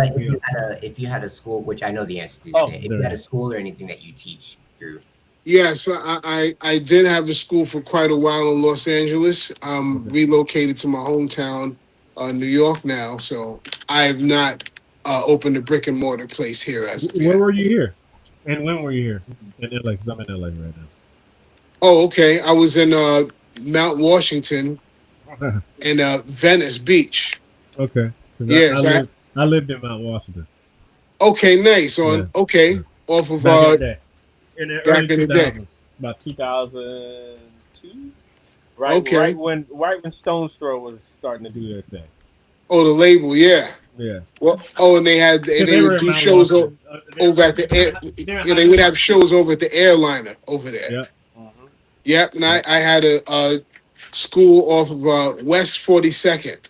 if you had a school, which I know the answer to. Oh, If you there had it a is. school or anything that you teach through. Yes, I did have a school for quite a while in Los Angeles. I'm Okay. relocated to my hometown, New York now, so I have not opened a brick and mortar place here as of Where yet. were you here? And when were you here? In LA, because I'm in LA right Oh, okay. I was in Mount Washington now. and Venice Beach. Okay. Because Yes, I lived in Mount Washington. okay, nice. Yeah. Okay, off of Back in the day. In the back early in the day. 2000s. About 2002. Right, Okay. right when Stone's Throw was starting to do their thing. Oh, the label, yeah. Yeah. Well, and they They were would in do Mount shows Washington. over at the air. They're in Yeah, they would have Highland shows over at the airliner over there. Park. Yeah. Mhm. Yep, and I had a school off of West 42nd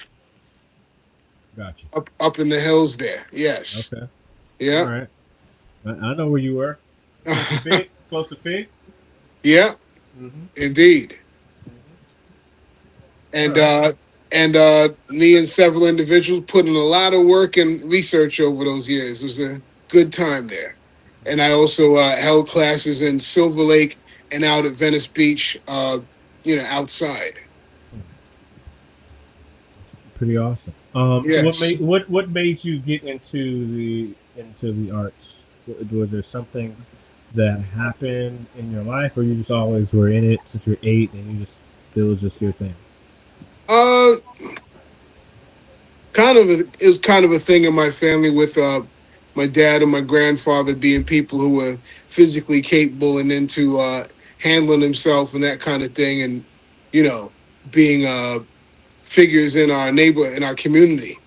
Gotcha. up in the hills there. Yes. Okay. All Yeah. right. I know where you were. Close to Fig. Close to Fig. Yeah, Mm-hmm. indeed. All And right. me and several individuals put in a lot of work and research over those years. It was a good time there. And I also held classes in Silver Lake and out at Venice Beach, outside. Pretty awesome. Yes. What made you get into the arts? Was there something that happened in your life, or you just always were in it since you're 8 and it was just your thing? Uh, it was kind of a thing in my family with my dad and my grandfather being people who were physically capable and into handling himself and that kind of thing, and being figures in our community,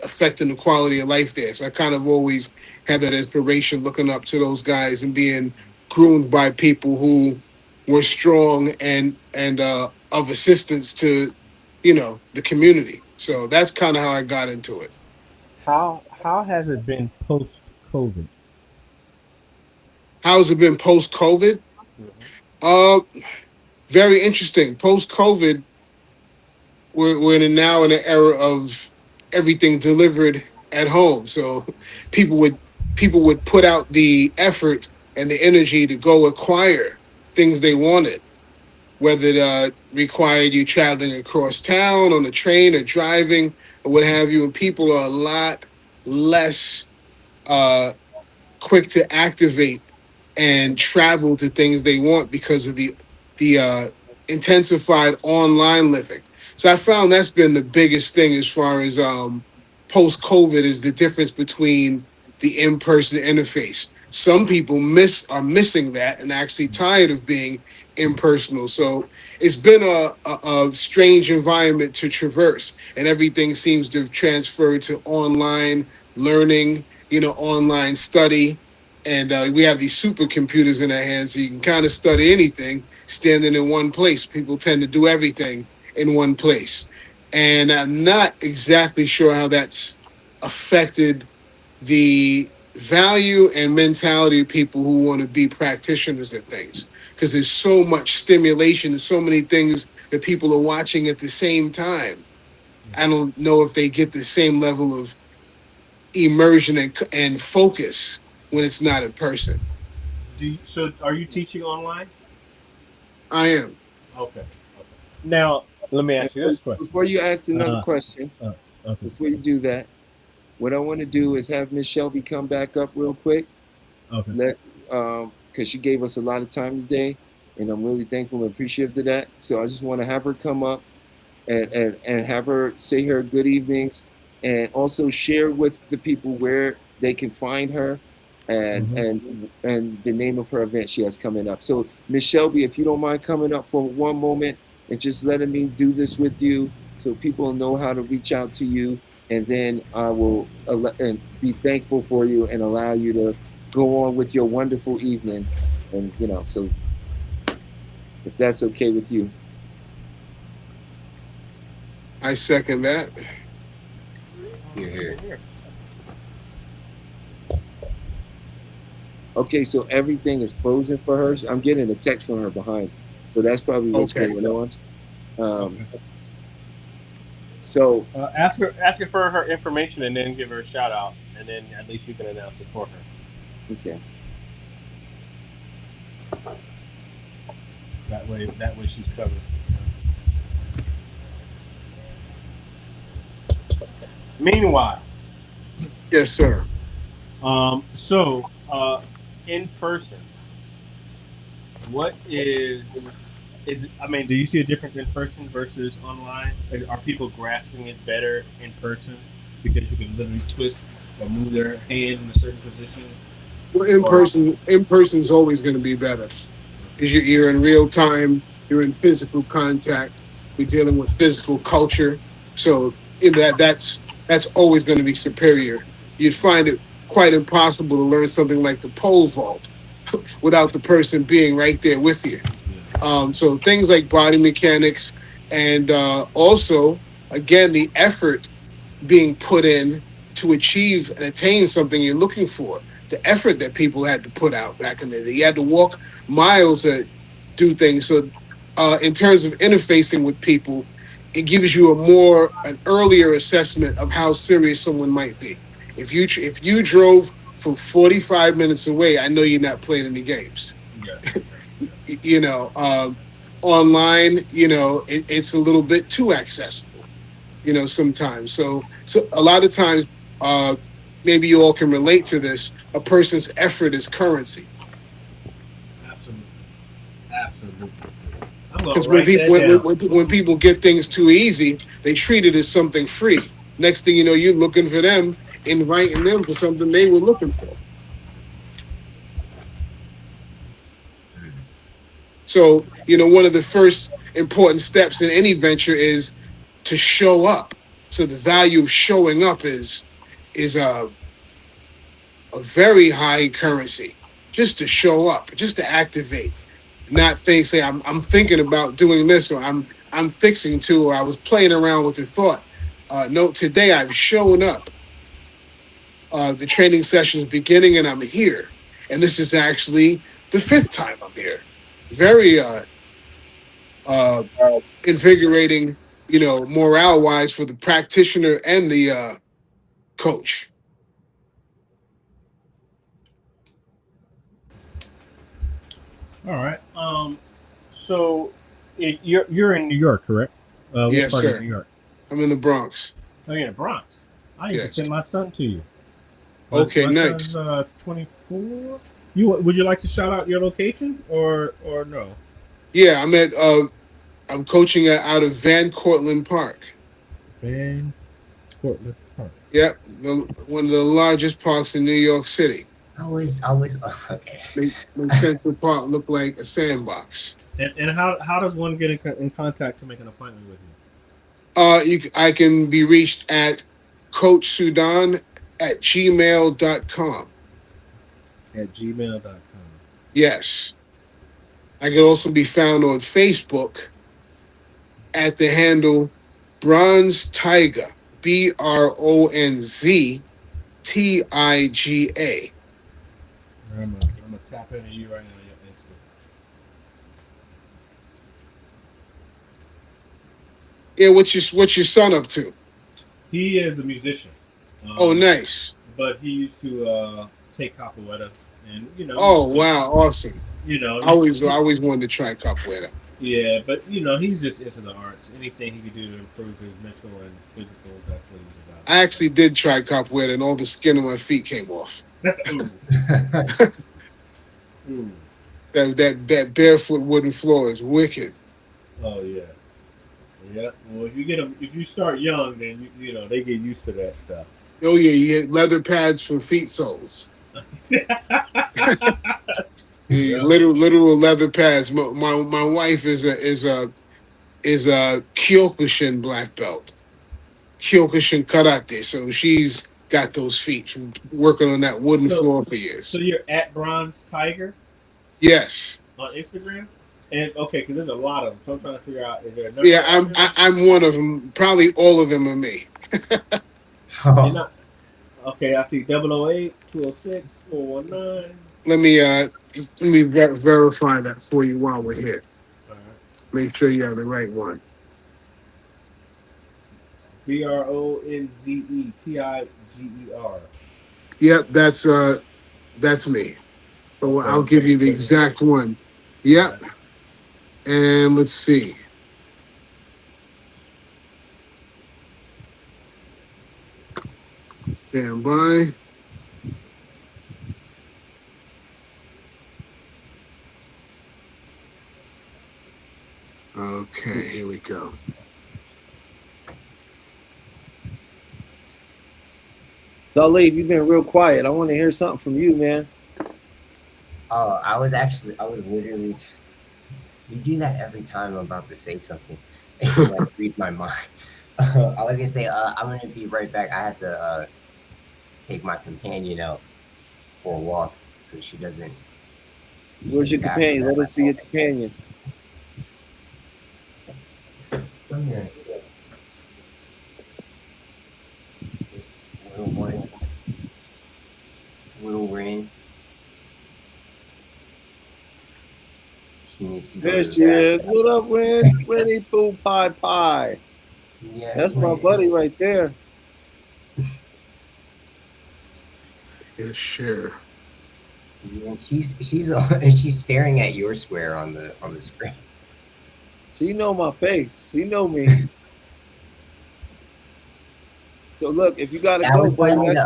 affecting the quality of life there. So I kind of always had that inspiration, looking up to those guys and being groomed by people who were strong and of assistance to the community. So that's kind of how I got into it. How has it been post COVID? How's it been post COVID? Very interesting. Post COVID, we're now in an era of everything delivered at home. So people would put out the effort and the energy to go acquire things they wanted, whether it required you traveling across town on a train or driving or what have you. And people are a lot less quick to activate and travel to things they want because of the intensified online living. So I found that's been the biggest thing as far as post COVID is the difference between the in-person interface. some people are missing that and actually tired of being impersonal. So it's been a strange environment to traverse, and everything seems to have transferred to online learning, online study. And we have these supercomputers in our hands, so you can kind of study anything standing in one place. People tend to do everything in one place. And I'm not exactly sure how that's affected the value and mentality of people who want to be practitioners at things, because there's so much stimulation, there's so many things that people are watching at the same time. I don't know if they get the same level of immersion and focus when it's not in person. So are you teaching online? I am. Okay. Now, let me ask you this question. Before you ask another question, Okay. before you do that, what I want to do is have Miss Shelby come back up real quick. Okay. Because she gave us a lot of time today, and I'm really thankful and appreciative of that. So I just want to have her come up and have her say her good evenings, and also share with the people where they can find her and the name of her event she has coming up. So Miss Shelby, if you don't mind coming up for one moment and just letting me do this with you, so people know how to reach out to you, and then I will and be thankful for you and allow you to go on with your wonderful evening. And so if that's okay with you. I second that. Here. Okay, so everything is frozen for her. I'm getting a text from her behind, so that's probably what's going on. So ask her for her information and then give her a shout out, and then at least you can announce it for her. Okay. That way she's covered. Meanwhile. Yes, sir. So in person, what do you see a difference in person versus online? Are people grasping it better in person because you can literally twist or move their hand in a certain position? Well, in person is always going to be better, because you're in real time, you're in physical contact, we're dealing with physical culture, so that's always going to be superior. You'd find it quite impossible to learn something like the pole vault without the person being right there with you. So things like body mechanics, and also, again, the effort being put in to achieve and attain something you're looking for. The effort that people had to put out back in the day. You had to walk miles to do things. So in terms of interfacing with people, it gives you an earlier assessment of how serious someone might be. If you drove from 45 minutes away, I know you're not playing any games. Yeah. Online, it's a little bit too accessible, sometimes. So a lot of times, maybe you all can relate to this. A person's effort is currency. Absolutely. Because when people get things too easy, they treat it as something free. Next thing you know, you're looking for them, inviting them for something they were looking for. So, one of the first important steps in any venture is to show up. So the value of showing up is a very high currency. Just to show up, just to activate. Not say I'm thinking about doing this, or I'm fixing to, or I was playing around with the thought. No, today I've shown up. The training session's beginning and I'm here. And this is actually the 5th time I'm here. Very invigorating, morale-wise for the practitioner and the coach. All right. So you're in New York, correct? Yes, what part sir. of New York? I'm in the Bronx. Oh, yeah, Bronx. I need to Yes. send my son to you. Okay, my nice. son's 24. Would you like to shout out your location or no? Yeah, I'm coaching out of Van Cortlandt Park. Van Cortlandt Park. Yep, one of the largest parks in New York City. I was okay. Make Central Park look like a sandbox. And how does one get in contact to make an appointment with you? I can be reached at coachsudan@gmail.com. At gmail.com. Yes. I can also be found on Facebook at the handle Bronze Tiger, BronzTiga. I'm gonna tap into you right now, your Insta. Yeah, what's your son up to? He is a musician. Oh, nice. But he used to take capoeira, and Oh, wow, awesome. you know, I always wanted to try capoeira. yeah, but he's just into the arts. Anything he could do to improve his mental and physical, that's what he's about. I actually did try capoeira, and all the skin on my feet came off. Ooh. That barefoot wooden floor is wicked. Oh yeah, yeah. Well, if you start young, then you know they get used to that stuff. Oh yeah, you get leather pads for feet soles. Yeah, literal leather pads. My wife is a Kyokushin black belt, Kyokushin karate. So she's got those feet from working on that wooden floor for years. So you're at Bronze Tiger Yes. on Instagram, and okay, because there's a lot of them. So I'm trying to figure out is there another? Yeah, I'm one of them. Probably all of them are me. You're not, okay, I see 008, 206, 419. Let me verify that for you while we're here. All right. Make sure you have the right one. BronzeTiger. Yep, that's me. But I'll give you the exact one. Yep. And let's see. Stand by. Okay, here we go. Talib, you've been real quiet. I want to hear something from you, man. Oh, I was literally. You do that every time I'm about to say something. You like read my mind. I was gonna say, I'm gonna be right back. I have to take my companion out for a walk so she doesn't. Where's your companion? Let us see your companion. Come here. Little one. Little Rain. She needs to go There to she the is. bathroom. What up, Ren? Rennie Pooh Pie Pie. Yes, That's my Rain. buddy right there. Yeah, sure. Yeah, she's staring at your square on the screen. She know my face. She know me. So look, if you gotta Yeah, go, buddy,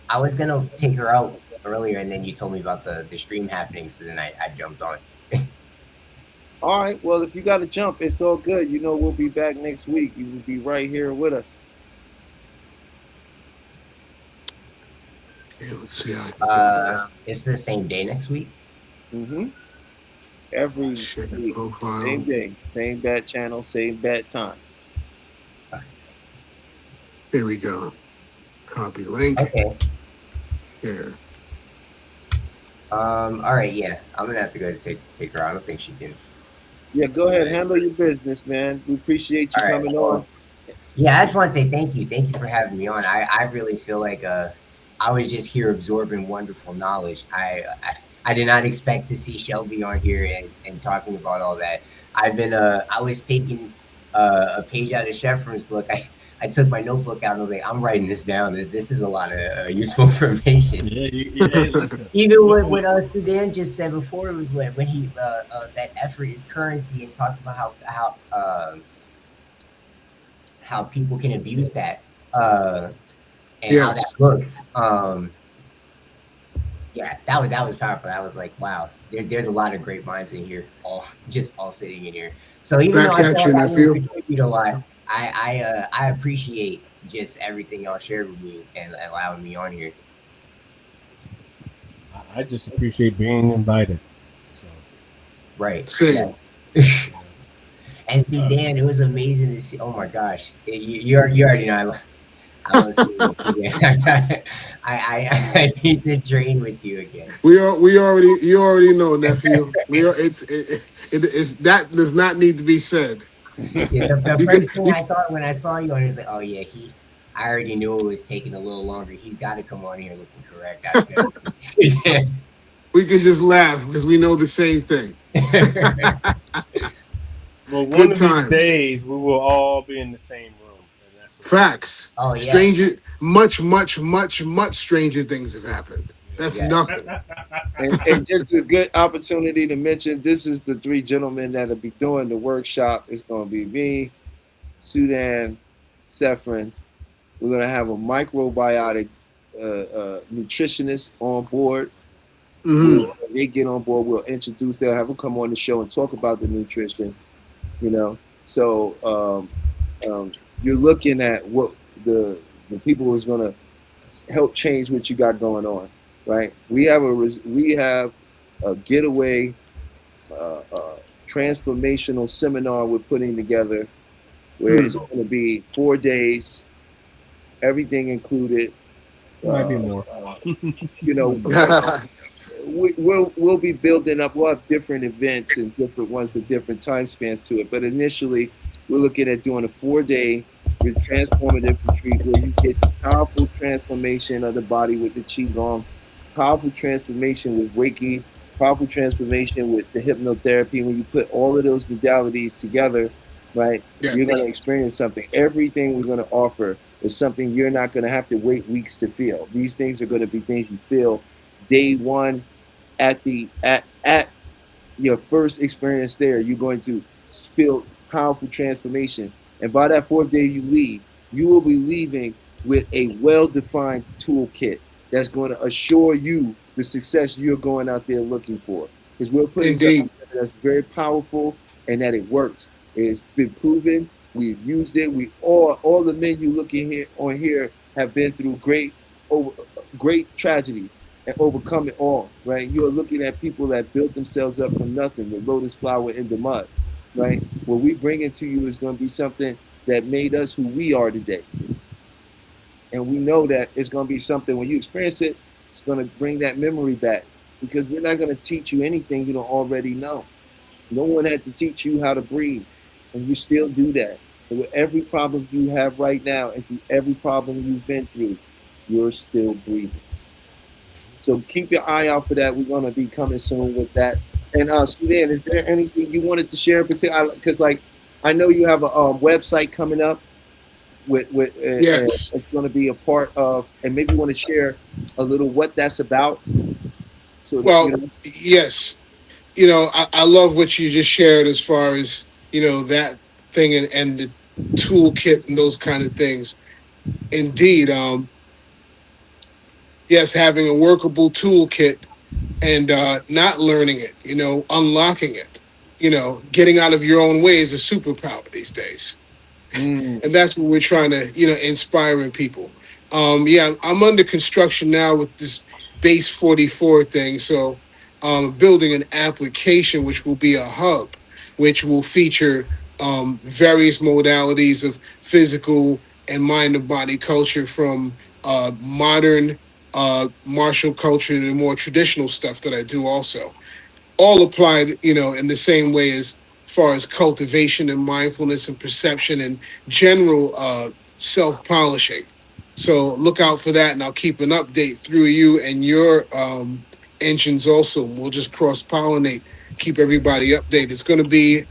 I was gonna take her out earlier, and then you told me about the stream happening, so then I jumped on. all right. Well, if you gotta jump, it's all good. You know, we'll be back next week. You will be right here with us. Okay, let's see how I can do It's the same day next week. Mm-hmm. Every Share week, profile. same day, same bat channel, same bat time. Here we go. Copy link. Okay. Here. All right. Yeah, I'm gonna have to go to take her out. I don't think she can. Yeah, go ahead, handle your business, man. We appreciate you All right, coming cool. on. Yeah, I just want to say thank you. Thank you for having me on. I really feel like I was just here absorbing wonderful knowledge. I did not expect to see Shelby on here and talking about all that. I was taking a page out of Sheffrin's book. I took my notebook out and I was like, I'm writing this down. This is a lot of useful information. Yeah, listen. Even what Sudan just said before, when he that effort is currency, and talking about how people can abuse that and how that looks. Yeah, that was powerful. I was like, wow, there's a lot of great minds in here, all sitting in here. So even though I feel like I didn't contribute a lot, I appreciate just everything y'all shared with me and allowing me on here. I just appreciate being invited. So Right. Same. Yeah. And see, Dan, it was amazing to see. Oh my gosh, you already know I love seeing you again. I need to train with you again. We already you already know, nephew. It's that does not need to be said. Yeah, the You can first thing I thought when I saw you, I was like, oh yeah, I already knew it was taking a little longer. He's got to come on here looking correct. we can just laugh because we know the same thing. well, one Good of times. these days we will all be in the same room, and that's what Facts. Oh yeah. Stranger, much stranger things have happened. That's Yeah. nothing. And just a good opportunity to mention this is the three gentlemen that'll be doing the workshop. It's going to be me, Sudan, Sephron. We're going to have a microbiotic nutritionist on board. Mhm. When they get on board, we'll introduce. They'll have them come on the show and talk about the nutrition. You know, so you're looking at what the people who's going to help change what you got going on. Right, we have a getaway transformational seminar we're putting together, where it's going to be 4 days, everything included. might be more. You know, we'll be building up. We'll have different events and different ones with different time spans to it. But initially, we're looking at doing a 4-day with transformative retreat where you get powerful transformation of the body with the qigong, powerful transformation with Reiki, powerful transformation with the hypnotherapy. When you put all of those modalities together, right, Yeah. you're going to experience something. Everything we're going to offer is something you're not going to have to wait weeks to feel. These things are going to be things you feel day one at your first experience there. You're going to feel powerful transformations. And by that 4th day you leave, you will be leaving with a well-defined toolkit that's going to assure you the success you're going out there looking for. Because we're putting something that's very powerful and that it works. It's been proven. We've used it. We all the men you looking here have been through great tragedy and overcome it all. Right? You are looking at people that built themselves up from nothing, the lotus flower in the mud. Right? What we bring into you is going to be something that made us who we are today. And we know that it's going to be something, when you experience it, it's going to bring that memory back. Because we're not going to teach you anything you don't already know. No one had to teach you how to breathe. And you still do that. And with every problem you have right now and through every problem you've been through, you're still breathing. So keep your eye out for that. We're going to be coming soon with that. And Sudan, is there anything you wanted to share in particular? Because I know you have a website coming up. Yes. It's going to be a part of, and maybe you want to share a little what that's about. So yes, I love what you just shared as far as that thing and the toolkit and those kind of things. Indeed, yes, having a workable toolkit and not learning it, unlocking it, getting out of your own way is a superpower these days. And that's what we're trying to, inspiring people. I'm under construction now with this Base 44 thing. So building an application, which will be a hub, which will feature various modalities of physical and mind and body culture, from modern martial culture to the more traditional stuff that I do also. All applied, in the same way as far as cultivation and mindfulness and perception and general self-polishing. So look out for that, and I'll keep an update through you and your engines also. We'll just cross-pollinate, keep everybody updated. It's going to be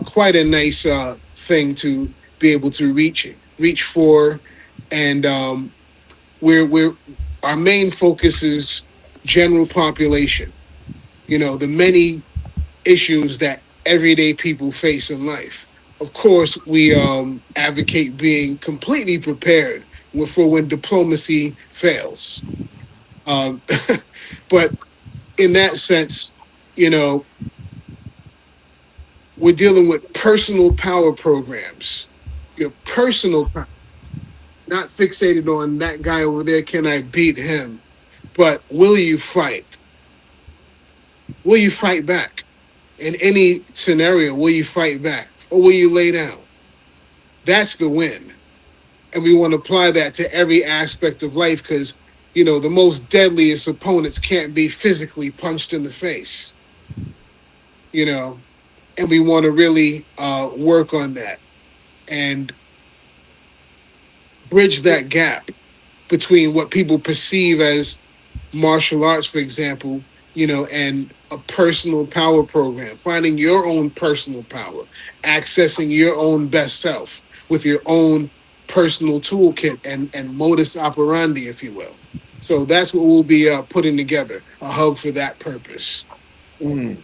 quite a nice thing to be able to reach for, and we're our main focus is general population. The many issues that everyday people face in life. Of course, we advocate being completely prepared for when diplomacy fails. But in that sense, we're dealing with personal power programs. Your personal power, not fixated on that guy over there, can I beat him? But will you fight? Will you fight back? In any scenario, will you fight back or will you lay down? That's the win. And we want to apply that to every aspect of life because, the most deadliest opponents can't be physically punched in the face, and we want to really work on that and bridge that gap between what people perceive as martial arts, for example, and a personal power program, finding your own personal power, accessing your own best self with your own personal toolkit and modus operandi, if you will. So that's what we'll be putting together, a hub for that purpose. Mm.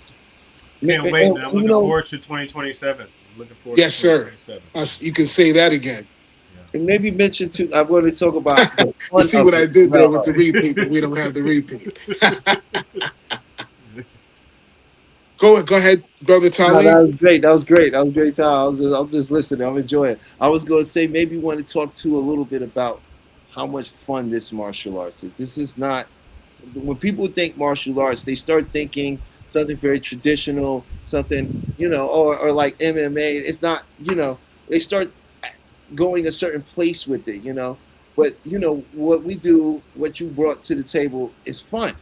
Can't And- wait, and, man. I'm you looking know, forward to 2027. I'm looking forward Yes, to sir. 2027. You can say that again. and maybe mention too. I want to talk about the You fun see of what I it. did there with the repeat, but we don't have the repeat. Go ahead, Brother No, Talib. that was great. That was great. That was great time. I'm just listening. I'm enjoying it. I was going to say maybe you want to talk to a little bit about how much fun this martial arts is. This is not when people think martial arts, they start thinking something very traditional, something or like MMA. It's not. They start going a certain place with it. But what we do, what you brought to the table is fun.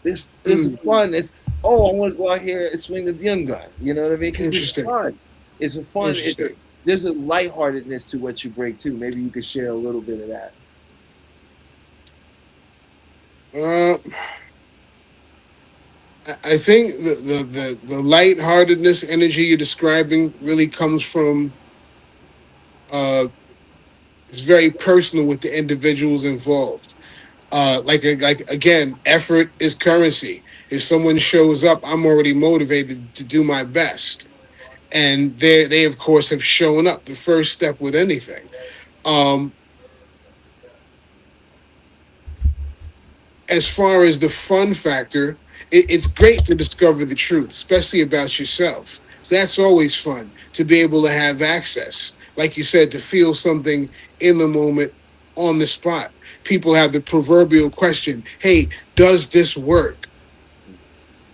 This is fun. It's I want to go out here and swing the young gun. You know what I mean? Because it's Interesting. fun. It's a fun. Interesting. There's a lightheartedness to what you bring too. Maybe you could share a little bit of that. I think the lightheartedness energy you're describing really comes from it's very personal with the individuals involved. Like again, effort is currency. If someone shows up, I'm already motivated to do my best, and they of course have shown up. The first step with anything. As far as the fun factor, it's great to discover the truth, especially about yourself. So that's always fun to be able to have access, like you said, to feel something in the moment, on the spot. People have the proverbial question, hey, does this work?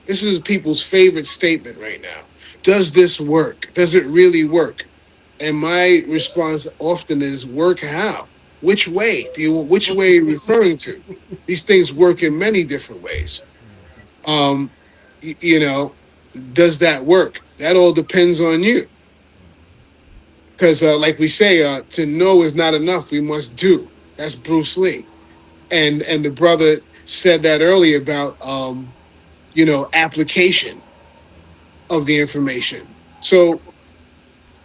This is people's favorite statement right now. Does this work? Does it really work? And my response often is, work how? Which way? Which way are you referring to? These things work in many different ways. Does that work? That all depends on you. Because like we say, to know is not enough. We must do. That's Bruce Lee. And the brother said that earlier about, application of the information. So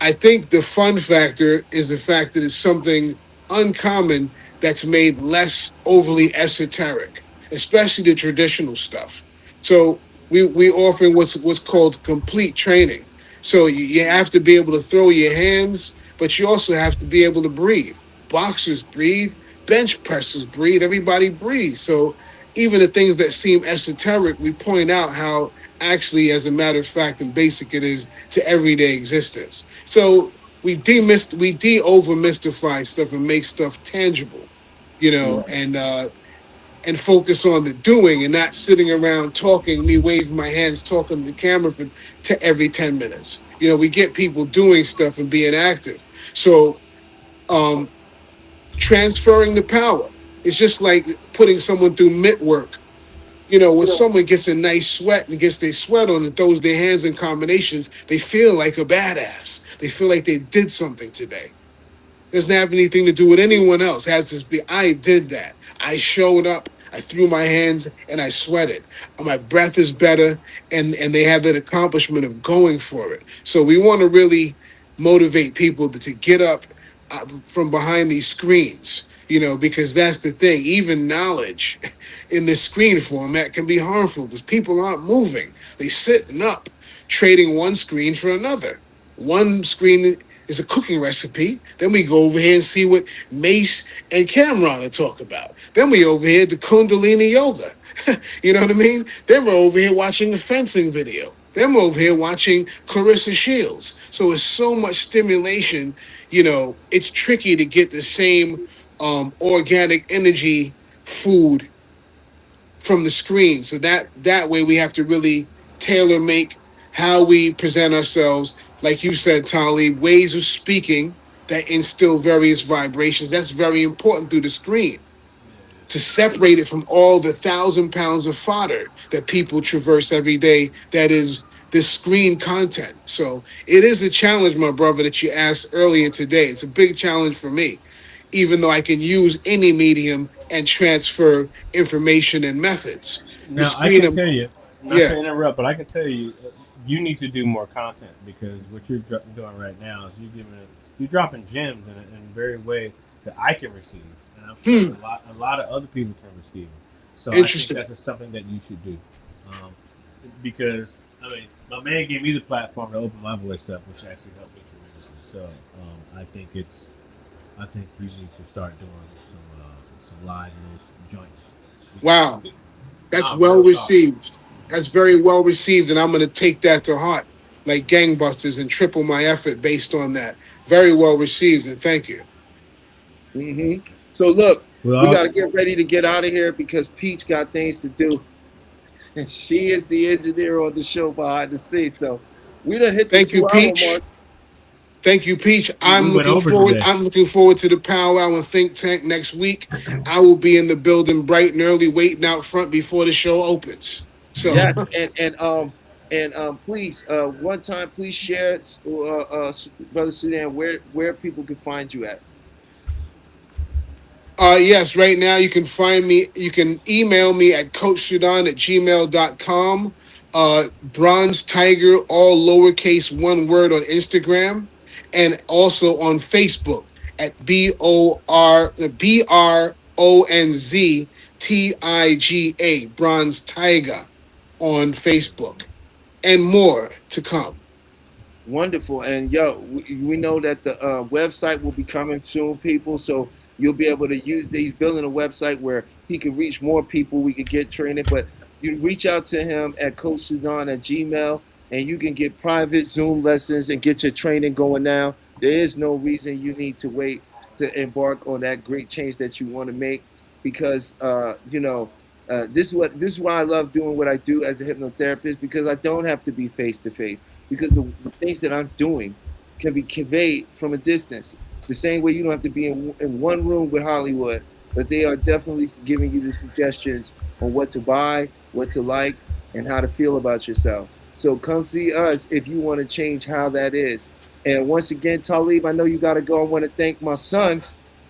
I think the fun factor is the fact that it's something uncommon that's made less overly esoteric, especially the traditional stuff. So we offering what's called complete training. So you have to be able to throw your hands, but you also have to be able to breathe. Boxers breathe, bench pressers breathe, everybody breathes. So even the things that seem esoteric, we point out how actually, as a matter of fact and basic it is to everyday existence. So we over mystify stuff and make stuff tangible, and focus on the doing and not sitting around talking, me waving my hands, talking to the camera every 10 minutes. We get people doing stuff and being active. So transferring the power. It's just like putting someone through mitt work. When someone gets a nice sweat and gets their sweat on and throws their hands in combinations, they feel like a badass. They feel like they did something today. Doesn't have anything to do with anyone else. It has to be, I did that. I showed up, I threw my hands, and I sweated. My breath is better, and they have that accomplishment of going for it. So we want to really motivate people to get up from behind these screens, because that's the thing. Even knowledge in this screen format can be harmful because people aren't moving. They sitting up, trading one screen for another. One screen is a cooking recipe. Then we go over here and see what Mace and Cameron are talking about. Then we over here to Kundalini Yoga. You know what I mean? Then we're over here watching a fencing video. Then we're over here watching Clarissa Shields. So it's so much stimulation. It's tricky to get the same organic energy food from the screen. So that way we have to really tailor make how we present ourselves. Like you said, Talib, ways of speaking that instill various vibrations. That's very important through the screen to separate it from all the 1,000 pounds of fodder that people traverse every day. That is this screen content. So it is a challenge, my brother, that you asked earlier today. It's a big challenge for me, even though I can use any medium and transfer information and methods. The Now I screen, can tell you, not yeah, to interrupt, but I can tell you, you need to do more content because what you're doing right now is you're dropping gems in a very way that I can receive, and I'm sure hmm, a lot of other people can receive. So I think interesting. that's just something that you should do, um, because I mean, my man gave me the platform to open my voice up, which actually helped me tremendously. So I think you need to start doing some live little joints. Wow, that's Nah, well real talk. received. That's very well received, and I'm going to take that to heart like gangbusters and triple my effort based on that. Very well received, and thank you. So look, we got Well, to get ready to get out of here because Peach got things to do, and she is the engineer on the show behind the scenes. So we done hit the Thank you, 2 hour Peach. mark. Thank you, Peach. we I'm went looking over forward. today. I'm looking forward to the powwow and think tank next week. I will be in the building bright and early, waiting out front before the show opens. So, Yes, and please, one time, please share, Brother Sudan, where people can find you at. yes, right now you can find me. You can email me at coachsudan@gmail.com. Bronze Tiger, all lowercase, one word on Instagram, and also on Facebook at BronzTiga, Bronze Tiger on Facebook, and more to come. Wonderful. And yo, we know that the website will be coming soon, people. So you'll be able to use. He's building a website where he can reach more people. We could get training, but you reach out to him at Coach Sudan at Gmail, and you can get private Zoom lessons and get your training going now. There is no reason you need to wait to embark on that great change that you want to make, because this is why I love doing what I do as a hypnotherapist, because I don't have to be face to face, because the things that I'm doing can be conveyed from a distance. The same way you don't have to be in one room with Hollywood, but they are definitely giving you the suggestions on what to buy, what to like, and how to feel about yourself. So come see us if you want to change how that is. And once again, Talib, I know you got to go. I want to thank my son,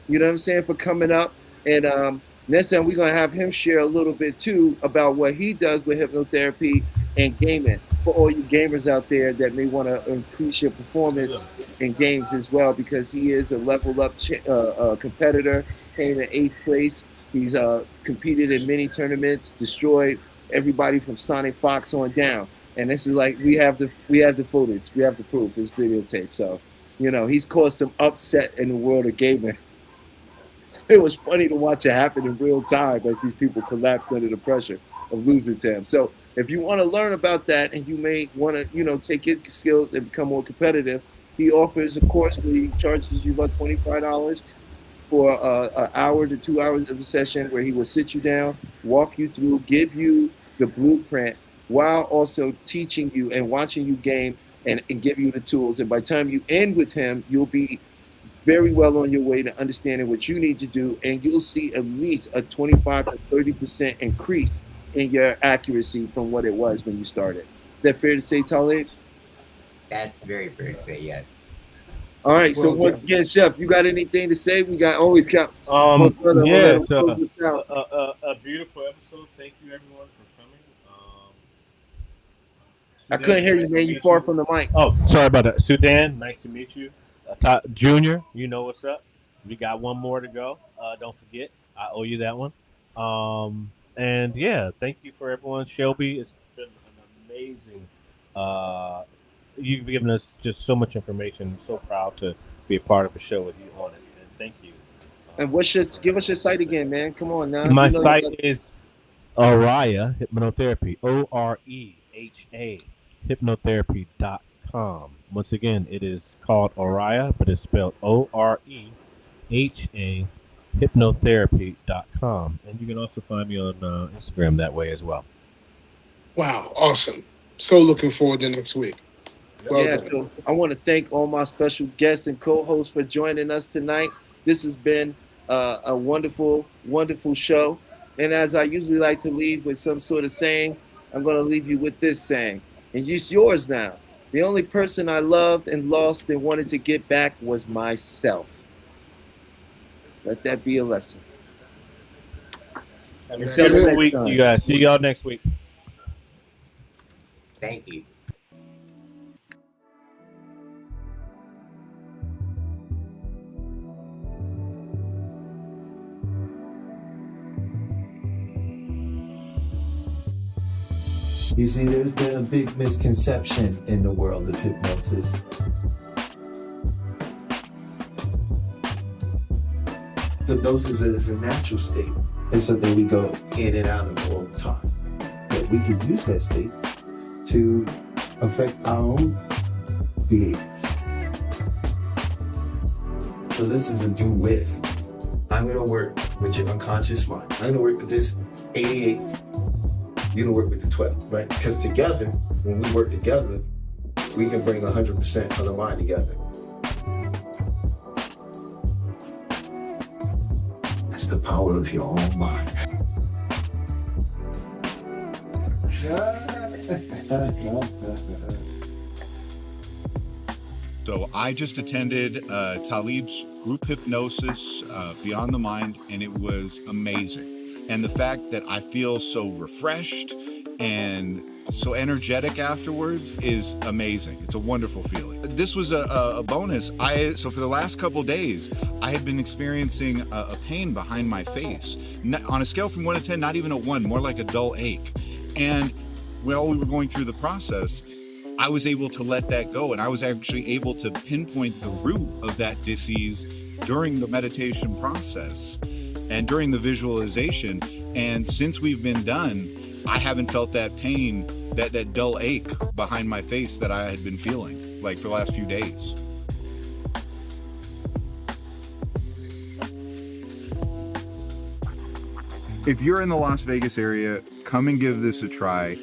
you know what I'm saying, for coming up. And next time we're going to have him share a little bit too about what he does with hypnotherapy and gaming, for all you gamers out there that may want to increase your performance in games as well, because he is a level up competitor, came in 8th place. He's competed in many tournaments, destroyed everybody from Sonic Fox on down. And this is like, we have the footage, we have the proof, it's videotape. So, he's caused some upset in the world of gaming. It was funny to watch it happen in real time as these people collapsed under the pressure of losing to him. So if you want to learn about that, and you may want to, take your skills and become more competitive, he offers a course where he charges you about $25 for an hour to 2 hours of a session, where he will sit you down, walk you through, give you the blueprint, while also teaching you and watching you game, and give you the tools. And by the time you end with him, you'll be very well on your way to understanding what you need to do, and you'll see at least a 25 to 30% increase in your accuracy from what it was when you started. Is that fair to say, Talib? That's very fair to say, yes. All right. So Well once done. again, Chef, you got anything to say? We got always count. Yeah, it's a beautiful episode. Thank you everyone for coming. I couldn't hear you, nice man. to You meet far you. from the mic. Oh, sorry about that. Sudan, nice to meet you. Junior, you know what's up. We got one more to go. Don't forget, I owe you that one. And yeah, thank you for everyone. Shelby, it's been an amazing. You've given us just so much information. I'm so proud to be a part of a show with you on it. And thank you. And give us your site again, man. Come on now. My You know site is Oreha Hypnotherapy. OREHA Hypnotherapy.com. Once again, it is called Oreha, but it's spelled OREHA Hypnotherapy.com. And you can also find me on Instagram that way as well. Wow, awesome. so looking forward to next week. Well Yeah, done. so I want to thank all my special guests and co-hosts for joining us tonight. This has been a wonderful, wonderful show. And as I usually like to leave with some sort of saying, I'm going to leave you with this saying, and it's yours now. The only person I loved and lost and wanted to get back was myself. Let that be a lesson. Have a That's beautiful it. week, you guys. See y'all next week. Thank you. You see, there's been a big misconception in the world of hypnosis. Hypnosis is a natural state. It's something we go in and out of all the time. But we can use that state to affect our own behaviors. So this is a do with. I'm going to work with your unconscious mind. I'm going to work with this 88. You're going to work with the 12, right? Because together, when we work together, we can bring 100% of the mind together. That's the power of your own mind. So I just attended Talib's group hypnosis, Beyond the Mind, and it was amazing. And the fact that I feel so refreshed and so energetic afterwards is amazing. It's a wonderful feeling. This was a bonus. So for the last couple days, I had been experiencing a pain behind my face. On a scale from 1 to 10, not even a 1, more like a dull ache. And while we were going through the process, I was able to let that go, and I was actually able to pinpoint the root of that disease during the meditation process and during the visualization. And since we've been done, I haven't felt that pain, that dull ache behind my face that I had been feeling like for the last few days. If you're in the Las Vegas area, come and give this a try.